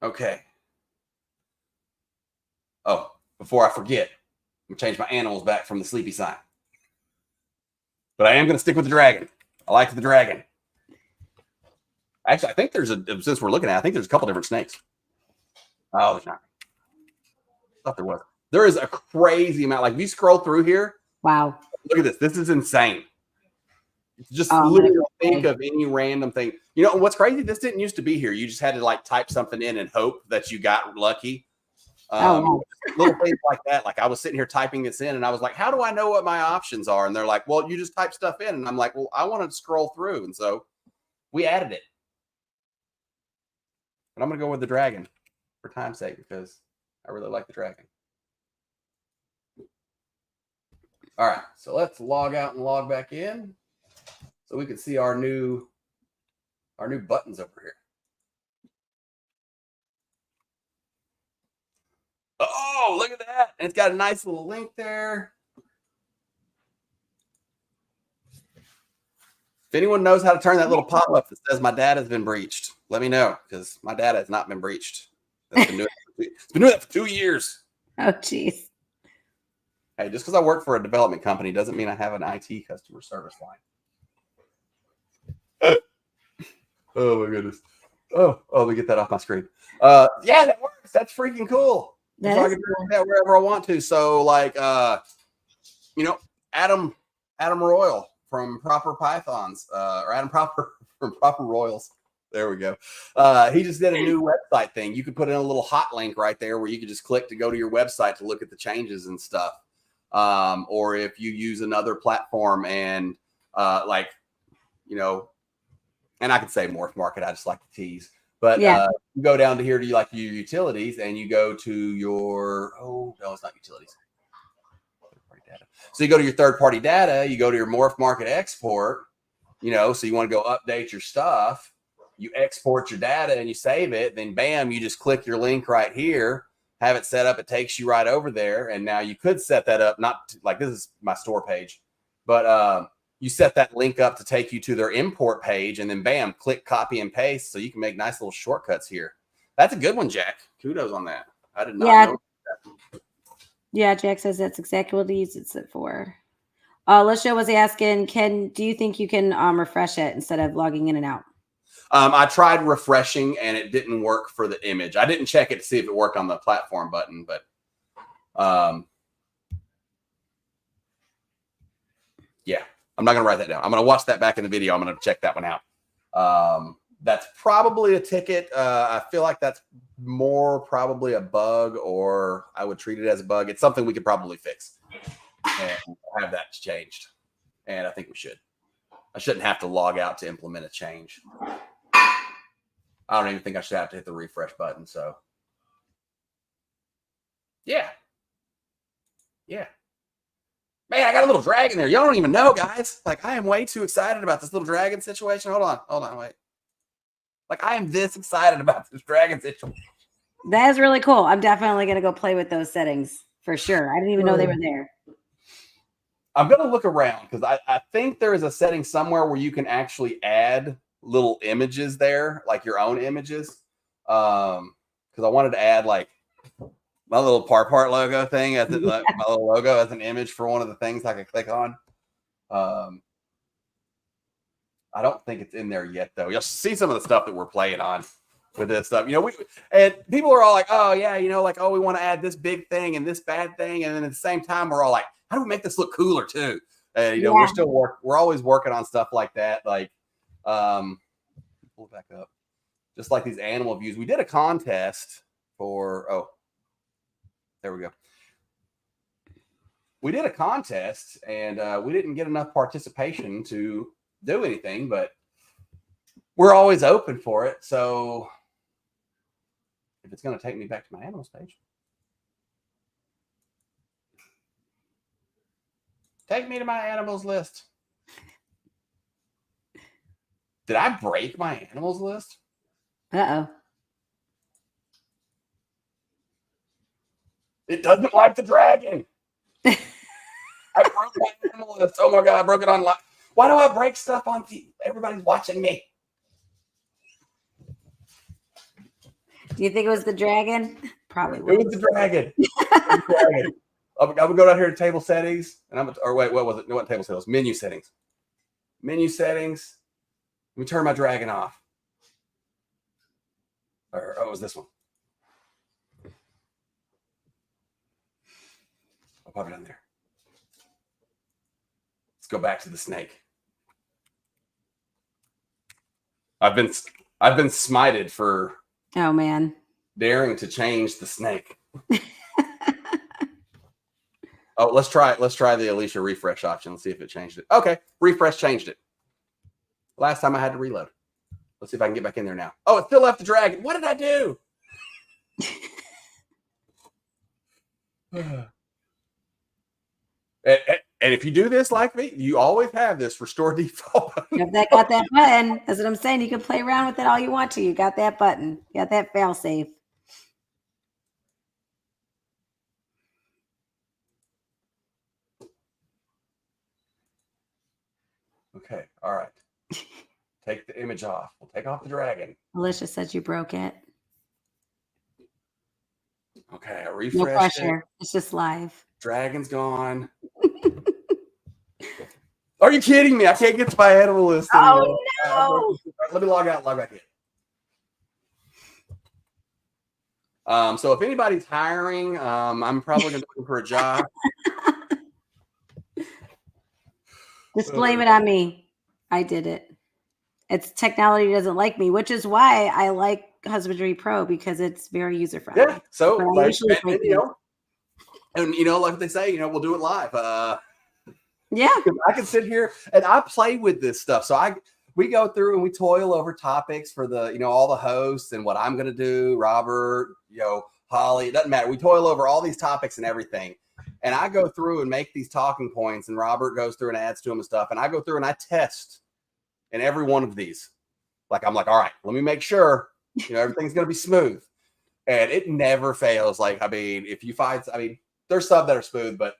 Okay. Oh, before I forget, I'm going to change my animals back from the sleepy sign. But I am going to stick with the dragon. I like the dragon. Actually, I think since we're looking at it, I think there's a couple different snakes. Oh, there's not. I thought there was. There is a crazy amount. Like, if you scroll through here. Wow. Look at this. This is insane. Just literally think of any random thing. You know, what's crazy? This didn't used to be here. You just had to like type something in and hope that you got lucky. Little things like that. Like I was sitting here typing this in and I was like, how do I know what my options are? And they're like, well, you just type stuff in. And I'm like, well, I wanted to scroll through. And so we added it. But I'm going to go with the dragon for time's sake because I really like the dragon. All right. So let's log out and log back in so we can see our new buttons over here. Oh, look at that. And it's got a nice little link there. If anyone knows how to turn that little pop-up that says my data has been breached, let me know because my data has not been breached. It's been doing that for 2 years. Oh, geez. Hey, just because I work for a development company doesn't mean I have an IT customer service line. Oh, my goodness. Oh, let me get that off my screen. Yeah, that works. That's freaking cool. So I can do that wherever I want to. So, like, you know, Adam Royal from Proper Pythons, or Adam Proper from Proper Royals. There we go. He just did a new website thing. You could put in a little hot link right there where you could just click to go to your website to look at the changes and stuff. Or if you use another platform and like, you know, and I could say Morph Market. I just like to tease. But you go down to here to like your utilities and you go to your, oh, no, it's not utilities. Third-party data. So you go to your third-party data, you go to your Morph Market export, you know, so you want to go update your stuff. You export your data and you save it. Then, bam, you just click your link right here, have it set up. It takes you right over there. And now you could set that up, not like this is my store page, but you set that link up to take you to their import page and then bam, click copy and paste. So you can make nice little shortcuts here. That's a good one, Jack. Kudos on that. I did not know that. Yeah, Jack says that's exactly what he uses it for. Lisha was asking, do you think you can refresh it instead of logging in and out? I tried refreshing and it didn't work for the image. I didn't check it to see if it worked on the platform button, but yeah. I'm not going to write that down. I'm going to watch that back in the video. I'm going to check that one out. That's probably a ticket. I feel like that's more probably a bug, or I would treat it as a bug. It's something we could probably fix and have that changed. And I think we should. I shouldn't have to log out to implement a change. I don't even think I should have to hit the refresh button. So, yeah. Yeah. Man, I got a little dragon there. Y'all don't even know, guys. Like, I am way too excited about this little dragon situation. Hold on, wait. Like, I am this excited about this dragon situation. That is really cool. I'm definitely going to go play with those settings for sure. I didn't even know they were there. I'm going to look around because I think there is a setting somewhere where you can actually add little images there, like your own images. Because I wanted to add, like, my little part logo thing as my little logo as an image for one of the things I could click on. I don't think it's in there yet, though. You'll see some of the stuff that we're playing on with this stuff. You know, and people are all like, oh, yeah, you know, like, oh, we want to add this big thing and this bad thing. And then at the same time, we're all like, how do we make this look cooler, too? You know, we're always working on stuff like that. Like, pull it back up. Just like these animal views. We did a contest for, there we go. We did a contest and we didn't get enough participation to do anything, but we're always open for it. So if it's going to take me back to my animals page. Take me to my animals list. Did I break my animals list? Uh-oh. It doesn't like the dragon. I broke my animal list. Oh my God, I broke it online. Why do I break stuff on TV? Everybody's watching me. Do you think it was the dragon? Probably It was the dragon. I'm gonna go down here to table settings, and wait, what was it? No, what table settings? Menu settings. Menu settings. Let me turn my dragon off. It was this one. I'll pop it on there. Let's go back to the snake. I've been smited for Oh man. daring to change the snake. Oh, let's try the Alicia refresh option. Let's see if it changed it. Okay, refresh changed it. Last time I had to reload. Let's see if I can get back in there now. Oh, it still left the dragon. What did I do? And if you do this like me, you always have this restore default. If that got that button, that's what I'm saying. You can play around with it all you want to. You got that button. You got that fail safe. Okay, all right. Take the image off. We'll take off the dragon. Alicia said you broke it. Okay, I No refreshed pressure. it. It's just live. Dragon's gone. Are you kidding me? I can't get to my animal list anymore. Oh no! Let me log out and log back in. So if anybody's hiring, I'm probably going to look for a job. Just blame it on me. I did it. It's technology doesn't like me, which is why I like Husbandry.Pro because it's very user friendly. Yeah. So But I like, usually and, like they say, we'll do it live. Yeah. I can sit here and I play with this stuff. So we go through and we toil over topics for the, all the hosts and what I'm going to do, Robert, Holly, it doesn't matter. We toil over all these topics and everything. And I go through and make these talking points and Robert goes through and adds to them and stuff. And I go through and I test in every one of these. I'm like, all right, let me make sure, everything's going to be smooth. And it never fails. If you find, there's some that are smooth, but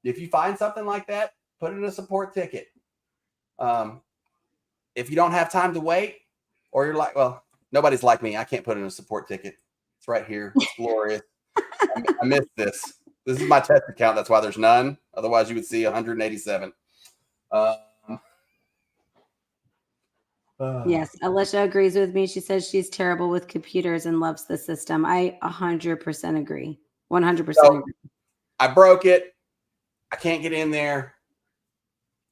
if you find something like that, put it in a support ticket. If you don't have time to wait, or you're like, well, nobody's like me. I can't put in a support ticket. It's right here. It's glorious. I missed this. This is my test account. That's why there's none. Otherwise, you would see 187. Yes, Alicia agrees with me. She says she's terrible with computers and loves the system. I 100% agree. 100% agree. I broke it. I can't get in there.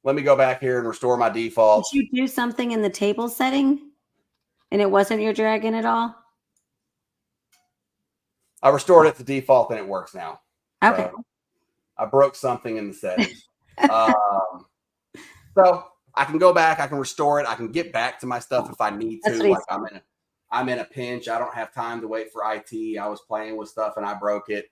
Let me go back here and restore my default. Did you do something in the table setting and it wasn't your dragon at all? I restored it to default and it works now. Okay. So I broke something in the settings. So I can go back. I can restore it. I can get back to my stuff if I need to. I'm in a pinch. I don't have time to wait for IT. I was playing with stuff and I broke it.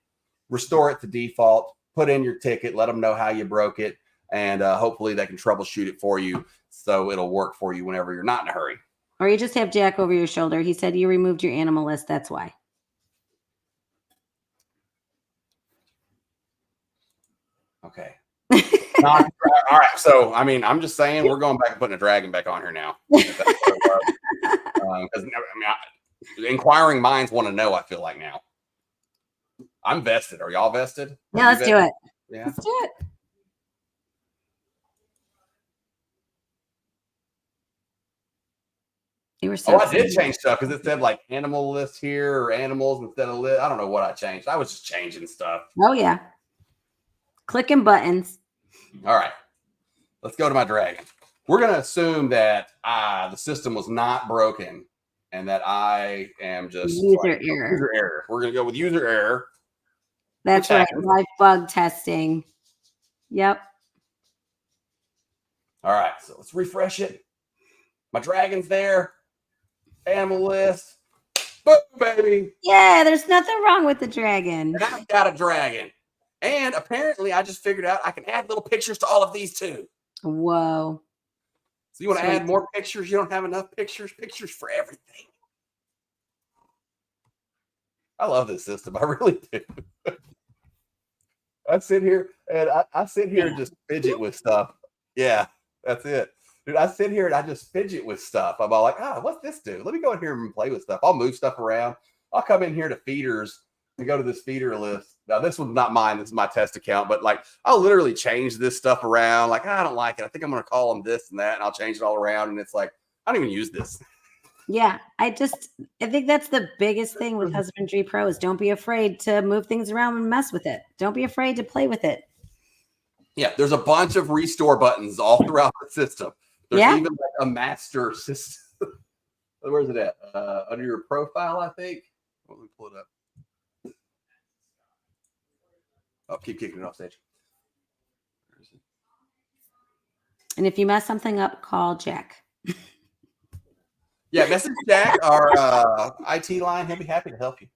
Restore it to default. Put in your ticket. Let them know how you broke it. And hopefully they can troubleshoot it for you so it'll work for you whenever you're not in a hurry. Or you just have Jack over your shoulder. He said you removed your animal list. That's why. Okay. All right. So, I'm just saying we're going back and putting a dragon back on here now. Because inquiring minds want to know, I feel like now. I'm vested. Are y'all vested? Yeah, let's do it. Yeah. Let's do it. You were so I did change stuff because it said animal list here or animals instead of list. I don't know what I changed. I was just changing stuff. Oh, yeah. Clicking buttons. All right. Let's go to my dragon. We're going to assume that the system was not broken and that I am just user error. User error. We're going to go with user error. That's right. Live bug testing. Yep. All right. So let's refresh it. My dragon's there. Animal list. Boom, baby. Yeah, there's nothing wrong with the dragon. And I've got a dragon. And apparently I just figured out I can add little pictures to all of these too. Whoa. So you want to add more pictures? You don't have enough pictures? Pictures for everything. I love this system. I really do. I sit here and I sit here and just fidget with stuff. Yeah, that's it. Dude, I sit here and I just fidget with stuff. I'm all like, what's this do? Let me go in here and play with stuff. I'll move stuff around. I'll come in here to feeders and go to this feeder list. Now, this one's not mine. This is my test account. But, like, I'll literally change this stuff around. Like, I don't like it. I think I'm going to call them this and that. And I'll change it all around. And it's like, I don't even use this. Yeah, I think that's the biggest thing with Husbandry.Pro is don't be afraid to move things around and mess with it. Don't be afraid to play with it. Yeah, there's a bunch of restore buttons all throughout the system. There's even like a master system. Where's it at? Under your profile, I think. Let me pull it up. Oh, keep kicking it off stage. And if you mess something up, call Jack. Yeah, message Jack, our IT line. He'll be happy to help you.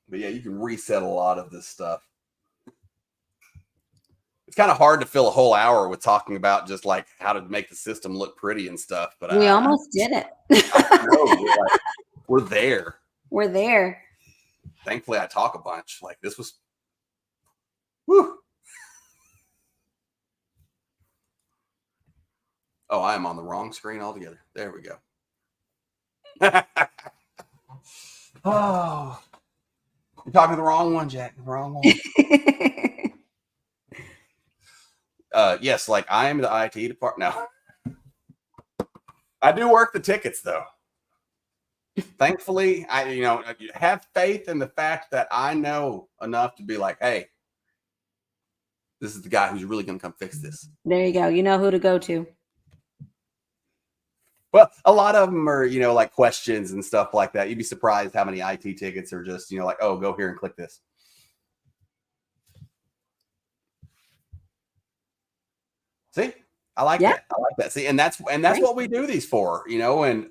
But yeah, you can reset a lot of this stuff. It's kind of hard to fill a whole hour with talking about just like how to make the system look pretty and stuff. But we almost did it. I know, we're there. We're there. Thankfully, I talk a bunch. Like this was, whew. Oh, I am on the wrong screen altogether. There we go. Oh, you're talking to the wrong one, Jack. The wrong one. Yes, like I am the IT department. No, I do work the tickets though. Thankfully, I have faith in the fact that I know enough to be like, hey, this is the guy who's really going to come fix this. There you go. You know who to go to. Well, a lot of them are, like questions and stuff like that. You'd be surprised how many IT tickets are just, like, oh, go here and click this. See, I like that. I like that. See, and that's what we do these for, and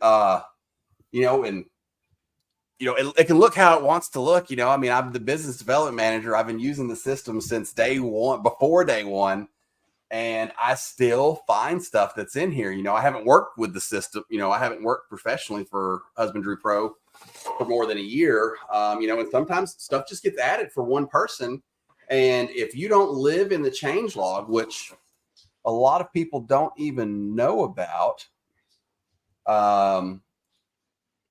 it can look how it wants to look. I mean, I'm the business development manager. I've been using the system since day one, before day one. And I still find stuff that's in here. I haven't worked with the system. I haven't worked professionally for Husbandry.Pro for more than a year. And sometimes stuff just gets added for one person. And if you don't live in the changelog, which a lot of people don't even know about,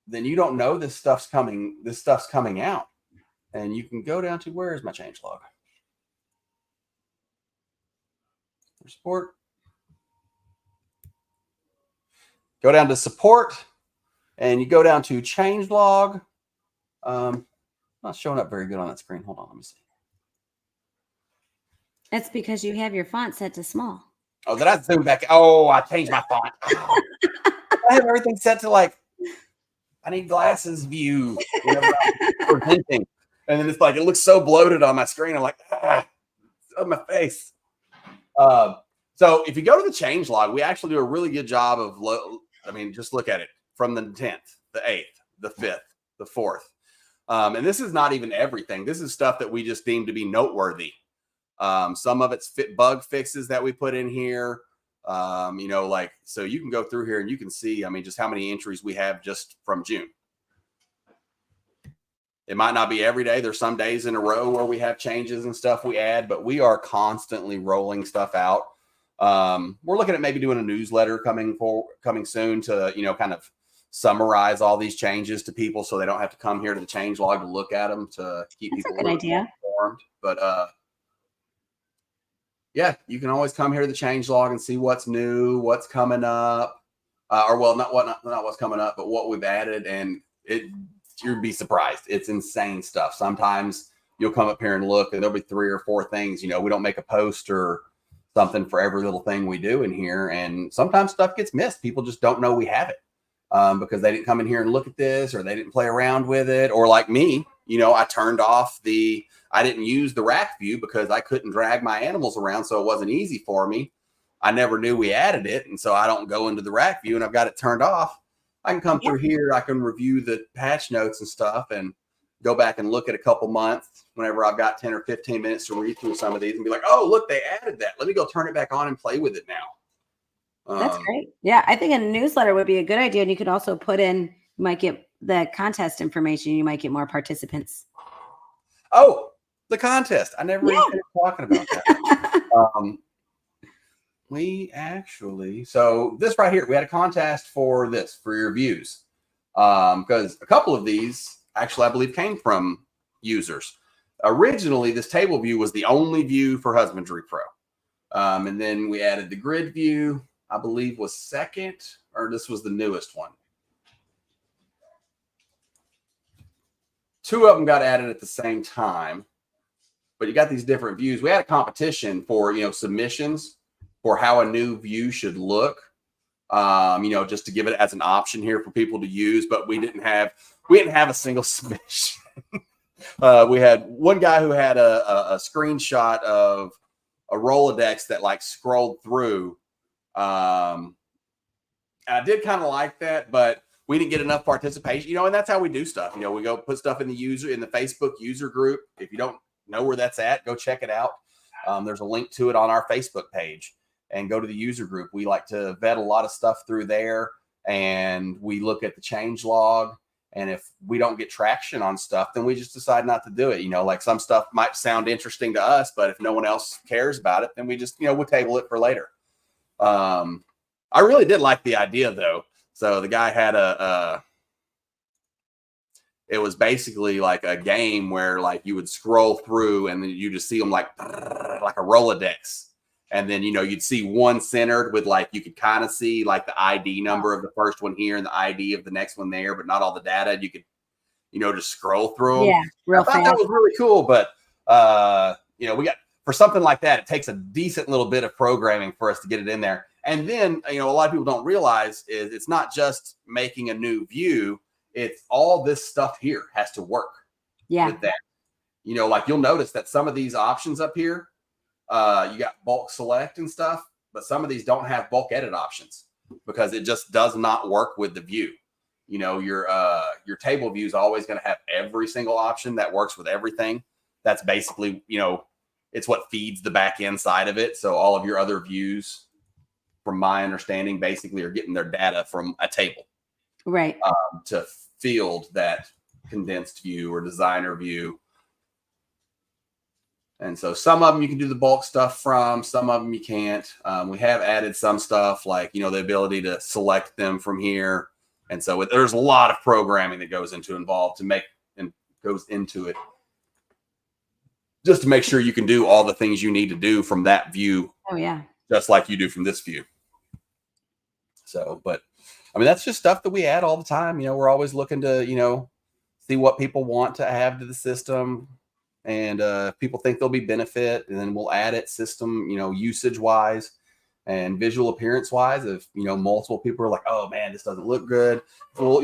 then you don't know this stuff's coming. This stuff's coming out. And you can go down to, where is my changelog? Support. Go down to support, and you go down to changelog. Not showing up very good on that screen. Hold on, let me see. That's because you have your font set to small. Oh, did I zoom back? Oh, I changed my font. I have everything set to like, I need glasses view. Presenting, and then it's like it looks so bloated on my screen. I'm like, it's on my face. So if you go to the changelog, we actually do a really good job of, just look at it from the 10th, the 8th, the 5th, the 4th. And this is not even everything. This is stuff that we just deem to be noteworthy. Some of it's bug fixes that we put in here. So you can go through here and you can see, just how many entries we have just from June. It might not be every day. There's some days in a row where we have changes and stuff we add, but we are constantly rolling stuff out. We're looking at maybe doing a newsletter coming soon to, kind of summarize all these changes to people so they don't have to come here to the changelog to look at them, to keep That's people a good idea. informed. But yeah, you can always come here to the changelog and see what's new, what's coming up, not what's coming up, but what we've added, and you'd be surprised. It's insane stuff. Sometimes you'll come up here and look, and there'll be 3 or 4 things. We don't make a post or something for every little thing we do in here. And sometimes stuff gets missed. People just don't know we have it because they didn't come in here and look at this, or they didn't play around with it. Or like me, I turned off I didn't use the rack view because I couldn't drag my animals around. So it wasn't easy for me. I never knew we added it. And so I don't go into the rack view and I've got it turned off. I can come through here. I can review the patch notes and stuff and go back and look at a couple months whenever I've got 10 or 15 minutes to read through some of these and be like, oh, look, they added that. Let me go turn it back on and play with it now. That's great. Yeah, I think a newsletter would be a good idea. And you could also put in, you might get the contest information. You might get more participants. Oh, the contest. I never even finished talking about that. We actually, so this right here, we had a contest for this, for your views. Because a couple of these actually, I believe, came from users. Originally, this table view was the only view for Husbandry.Pro. And then we added the grid view, I believe was second, or this was the newest one. Two of them got added at the same time, but you got these different views. We had a competition for, submissions for how a new view should look, just to give it as an option here for people to use, but we didn't have a single submission. We had one guy who had a screenshot of a Rolodex that like scrolled through. And I did kind of like that, but we didn't get enough participation, and that's how we do stuff. We go put stuff in the Facebook user group. If you don't know where that's at, go check it out. There's a link to it on our Facebook page, and go to the user group. We like to vet a lot of stuff through there, and we look at the change log. And if we don't get traction on stuff, then we just decide not to do it. Like some stuff might sound interesting to us, but if no one else cares about it, then we just, we'll table it for later. I really did like the idea though. So the guy had it was basically like a game where like you would scroll through and then you just see them like a Rolodex. And then, you'd see one centered with like, you could kind of see like the ID number of the first one here and the ID of the next one there, but not all the data. You could, just scroll through them. Yeah, real fast. That was really cool. But, we got, for something like that, it takes a decent little bit of programming for us to get it in there. And then, a lot of people don't realize is it's not just making a new view. It's all this stuff here has to work with that. Like you'll notice that some of these options up here, you got bulk select and stuff, but some of these don't have bulk edit options because it just does not work with the view. Your table view is always going to have every single option that works with everything. That's basically, it's what feeds the back end side of it. So all of your other views, from my understanding, basically are getting their data from a table, right? To field that condensed view or designer view. And so some of them you can do the bulk stuff from, some of them you can't. We have added some stuff like, the ability to select them from here. And so there's a lot of programming that goes into it just to make sure you can do all the things you need to do from that view. Oh yeah. Just like you do from this view. So, but that's just stuff that we add all the time. We're always looking to, see what people want to have to the system. And if people think there'll be benefit, and then we'll add it system, usage wise and visual appearance wise. If, multiple people are like, oh man, this doesn't look good. Well,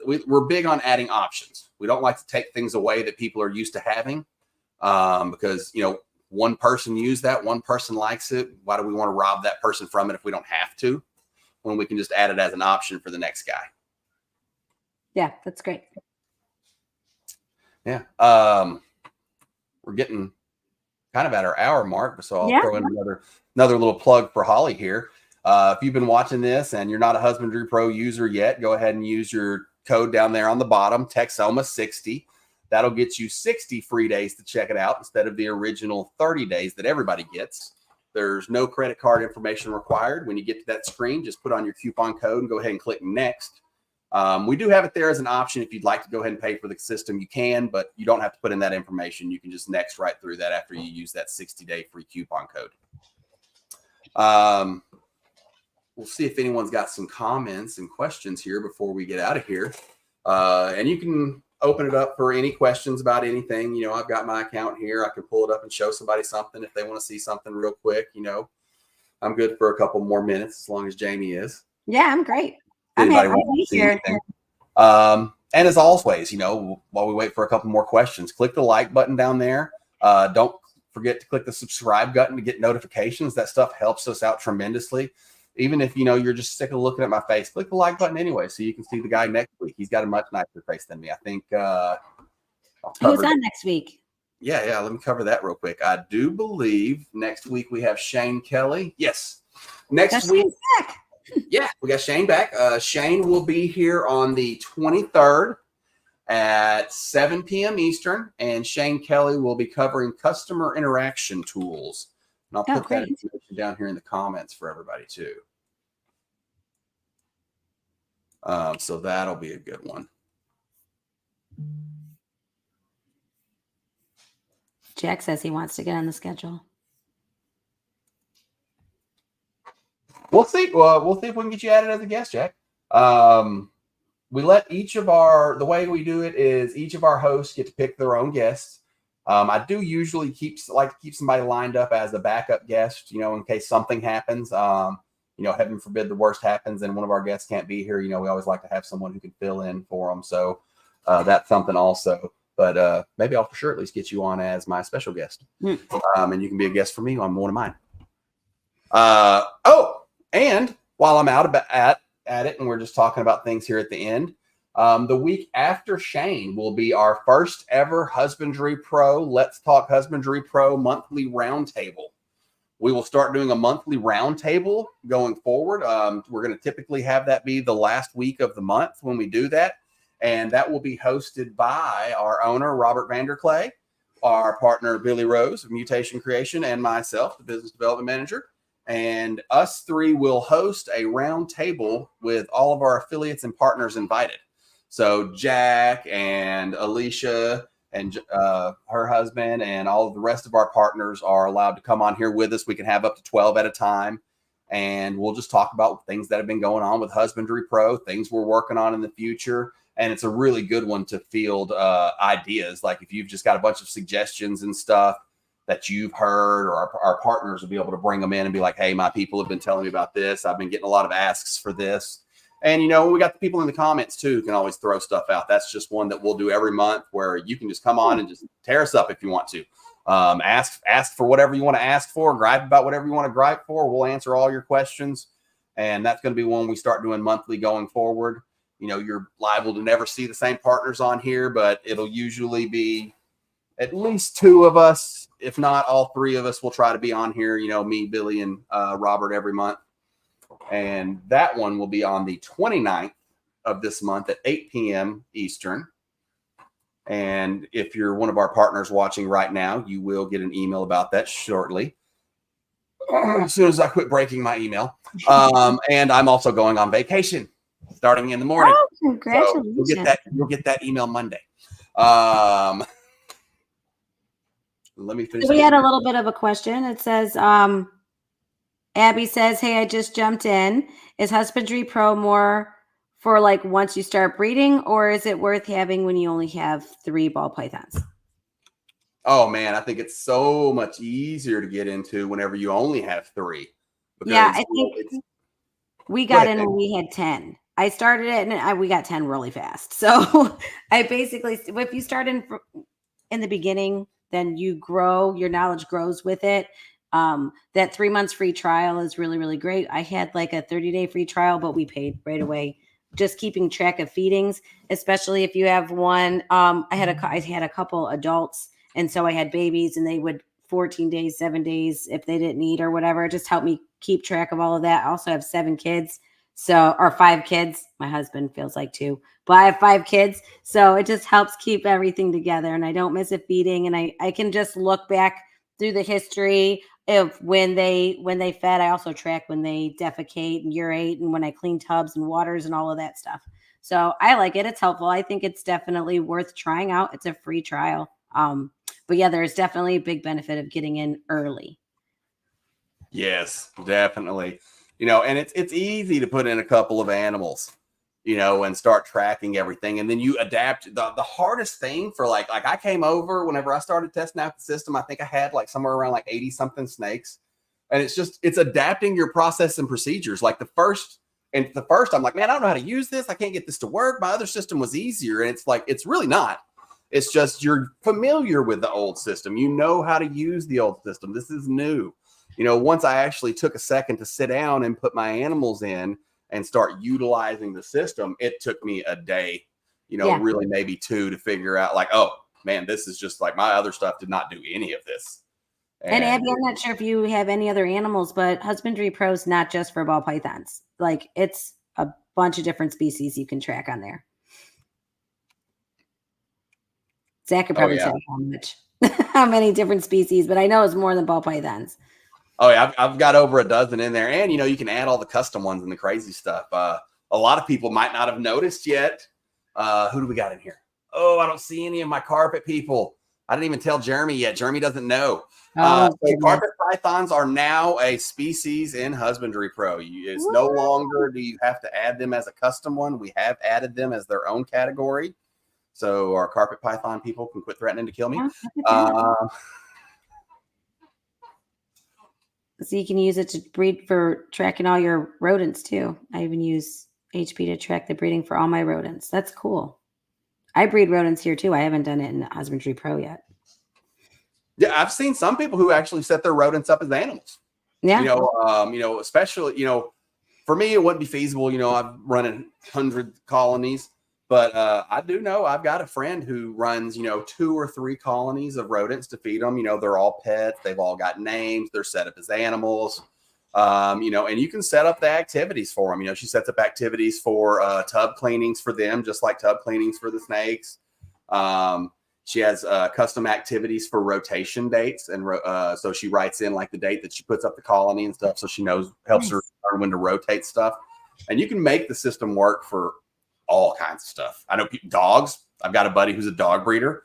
we're big on adding options. We don't like to take things away that people are used to having because, one person used that, one person likes it. Why do we want to rob that person from it if we don't have to, when we can just add it as an option for the next guy? Yeah, that's great. Yeah. We're getting kind of at our hour mark, so I'll throw in another little plug for Holly here. If you've been watching this and you're not a Husbandry.Pro user yet, go ahead and use your code down there on the bottom, Texoma 60. That'll get you 60 free days to check it out instead of the original 30 days that everybody gets. There's no credit card information required. When you get to that screen, just put on your coupon code and go ahead and click next. We do have it there as an option. If you'd like to go ahead and pay for the system, you can, but you don't have to put in that information. You can just next right through that after you use that 60-day free coupon code. We'll see if anyone's got some comments and questions here before we get out of here. And you can open it up for any questions about anything. I've got my account here. I can pull it up and show somebody something if they want to see something real quick. I'm good for a couple more minutes as long as Jamie is. Yeah, I'm great. Anybody want to see anything? And as always, while we wait for a couple more questions, click the like button down there. Don't forget to click the subscribe button to get notifications. That stuff helps us out tremendously. Even if, you're just sick of looking at my face, click the like button anyway so you can see the guy next week. He's got a much nicer face than me. I think who's on next week? Yeah. Let me cover that real quick. I do believe next week we have Shane Kelly. Yes. Next week. Yeah, we got Shane back. Shane will be here on the 23rd at 7 p.m. Eastern, and Shane Kelly will be covering customer interaction tools. And I'll put that information down here in the comments for everybody too. So that'll be a good one. Jack says he wants to get on the schedule. We'll see. We'll see if we can get you added as a guest, Jack. We let the way we do it is each of our hosts get to pick their own guests. I do usually keep somebody lined up as a backup guest, in case something happens. Heaven forbid the worst happens and one of our guests can't be here. We always like to have someone who can fill in for them. So that's something also. But maybe I'll for sure at least get you on as my special guest. And you can be a guest for me on one of mine. And while I'm out at it and we're just talking about things here at the end, the week after Shane will be our first ever Husbandry.Pro Let's Talk Husbandry.Pro monthly roundtable. We will start doing a monthly roundtable going forward. We're going to typically have that be the last week of the month when we do that. And that will be hosted by our owner, Robert Vanderclay, our partner, Billy Rose of Mutation Creation, and myself, the business development manager. And us three will host a round table with all of our affiliates and partners invited. So Jack and Alicia and her husband and all of the rest of our partners are allowed to come on here with us. We can have up to 12 at a time. And we'll just talk about things that have been going on with Husbandry.Pro, things we're working on in the future. And it's a really good one to field ideas. Like if you've just got a bunch of suggestions and stuff that you've heard, or our partners will be able to bring them in and be like, hey, my people have been telling me about this. I've been getting a lot of asks for this. And, we got the people in the comments too who can always throw stuff out. That's just one that we'll do every month where you can just come on and just tear us up if you want to. Ask for whatever you want to ask for, gripe about whatever you want to gripe for. We'll answer all your questions. And that's going to be one we start doing monthly going forward. You're liable to never see the same partners on here, but it'll usually be at least two of us, if not all three of us will try to be on here, me, Billy, and Robert every month. And that one will be on the 29th of this month at 8 p.m. Eastern. And if you're one of our partners watching right now, you will get an email about that shortly. As soon as I quit breaking my email. And I'm also going on vacation starting in the morning. Oh, congratulations. So you'll get that email Monday. Let me finish. So we had a little bit of a question. It says, Abby says, hey, I just jumped in. Is Husbandry.Pro more for like once you start breeding, or is it worth having when you only have 3 ball pythons? Oh man, I think it's so much easier to get into whenever you only have 3. Yeah, I think we got in when we had 10. I started it and we got 10 really fast. So I basically, if you start in the beginning, then you grow, your knowledge grows with it. That 3 months free trial is really, really great. I had like a 30-day free trial, but we paid right away. Just keeping track of feedings, especially if you have one. I had a couple adults, and so I had babies, and they would 14 days, 7 days if they didn't eat or whatever. It just helped me keep track of all of that. I also have 7 kids, or 5 kids. My husband feels like 2, but I have 5 kids, so it just helps keep everything together, and I don't miss a feeding, and I can just look back through the history of when they fed. I also track when they defecate and urate, and when I clean tubs and waters and all of that stuff. So I like it. It's helpful. I think it's definitely worth trying out. It's a free trial. But yeah, there's definitely a big benefit of getting in early. Yes, definitely. And it's easy to put in a couple of animals, and start tracking everything. And then you adapt. The hardest thing for like I came over whenever I started testing out the system, I think I had like somewhere around like 80 something snakes. And it's adapting your process and procedures. Like the first, I'm like, man, I don't know how to use this. I can't get this to work. My other system was easier. And it's like, it's really not. It's just you're familiar with the old system. You know how to use the old system. This is new. Once I actually took a second to sit down and put my animals in and start utilizing the system, it took me a day, really maybe 2 to figure out like, oh man, this is just like my other stuff did not do any of this. And Abby, I'm not sure if you have any other animals, but Husbandry.Pro is not just for ball pythons. Like it's a bunch of different species you can track on there. Zach could probably tell you how many different species, but I know it's more than ball pythons. Oh yeah, I've got over a dozen in there, and you can add all the custom ones and the crazy stuff. A lot of people might not have noticed yet. Who do we got in here? Oh, I don't see any of my carpet people. I didn't even tell Jeremy yet. Jeremy doesn't know. So carpet pythons are now a species in Husbandry.Pro. It's no longer do you have to add them as a custom one. We have added them as their own category. So our carpet python people can quit threatening to kill me. So you can use it to breed for tracking all your rodents too. I even use HP to track the breeding for all my rodents. That's cool. I breed rodents here too. I haven't done it in Husbandry.Pro yet. Yeah, I've seen some people who actually set their rodents up as animals. Yeah. Especially, for me, it wouldn't be feasible. I've run 100 colonies, but I do know I've got a friend who runs, 2 or 3 colonies of rodents to feed them. They're all pets. They've all got names. They're set up as animals. And you can set up the activities for them. She sets up activities for tub cleanings for them, just like tub cleanings for the snakes. She has custom activities for rotation dates. And so she writes in like the date that she puts up the colony and stuff. So she helps her learn when to rotate stuff. And you can make the system work for all kinds of stuff. I know dogs. I've got a buddy who's a dog breeder.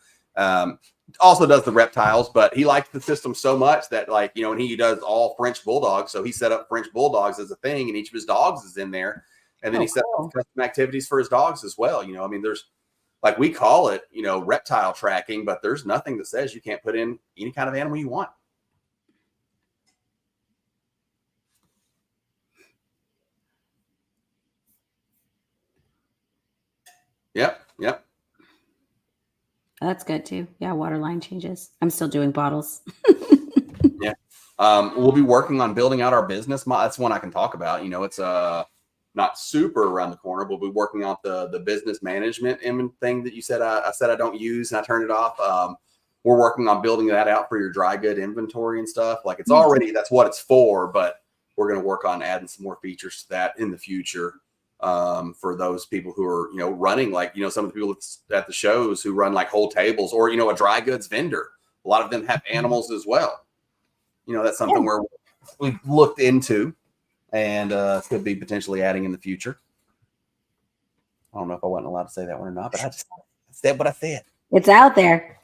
Also does the reptiles, but he liked the system so much that and he does all French bulldogs. So he set up French bulldogs as a thing, and each of his dogs is in there. And then he set up custom activities for his dogs as well. There's we call it, reptile tracking, but there's nothing that says you can't put in any kind of animal you want. Yep. That's good too. Yeah, water line changes. I'm still doing bottles. Yeah. We'll be working on building out our business. That's one I can talk about. It's not super around the corner, but we'll be working on the business management thing that you said I said I don't use, and I turned it off. We're working on building that out for your dry good inventory and stuff. Like it's already, that's what it's for, but we're going to work on adding some more features to that in the future. For those people who are, running some of the people at the shows who run like whole tables or, a dry goods vendor. A lot of them have animals as well. That's something where we've looked into and could be potentially adding in the future. I don't know if I wasn't allowed to say that one or not, but I just said what I said. It's out there.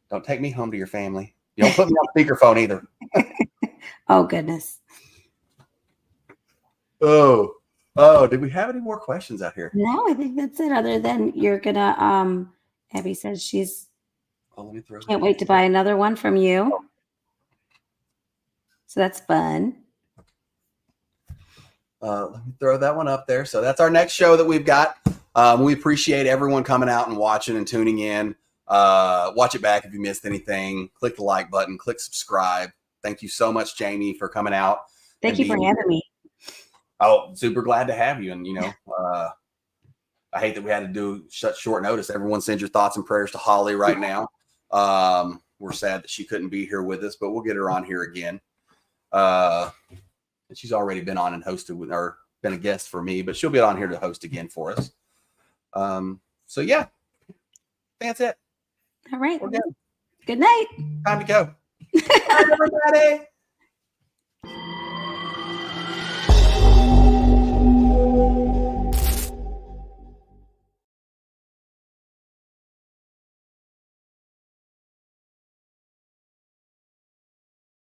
Don't take me home to your family. You don't put me on speakerphone either. Oh, goodness. Oh, did we have any more questions out here? No, I think that's it. Other than you're going to, Abby says she's can't wait to buy another one from you. So that's fun. Let me throw that one up there. So that's our next show that we've got. We appreciate everyone coming out and watching and tuning in. Watch it back if you missed anything. Click the like button. Click subscribe. Thank you so much, Jamie, for coming out. Thank you for having me. Oh, super glad to have you. And, I hate that we had to do such short notice. Everyone send your thoughts and prayers to Holly right now. We're sad that she couldn't be here with us, but we'll get her on here again. And she's already been on and hosted or been a guest for me, but she'll be on here to host again for us. So yeah, that's it. All right. We're good. Good night. Time to go. Bye, everybody.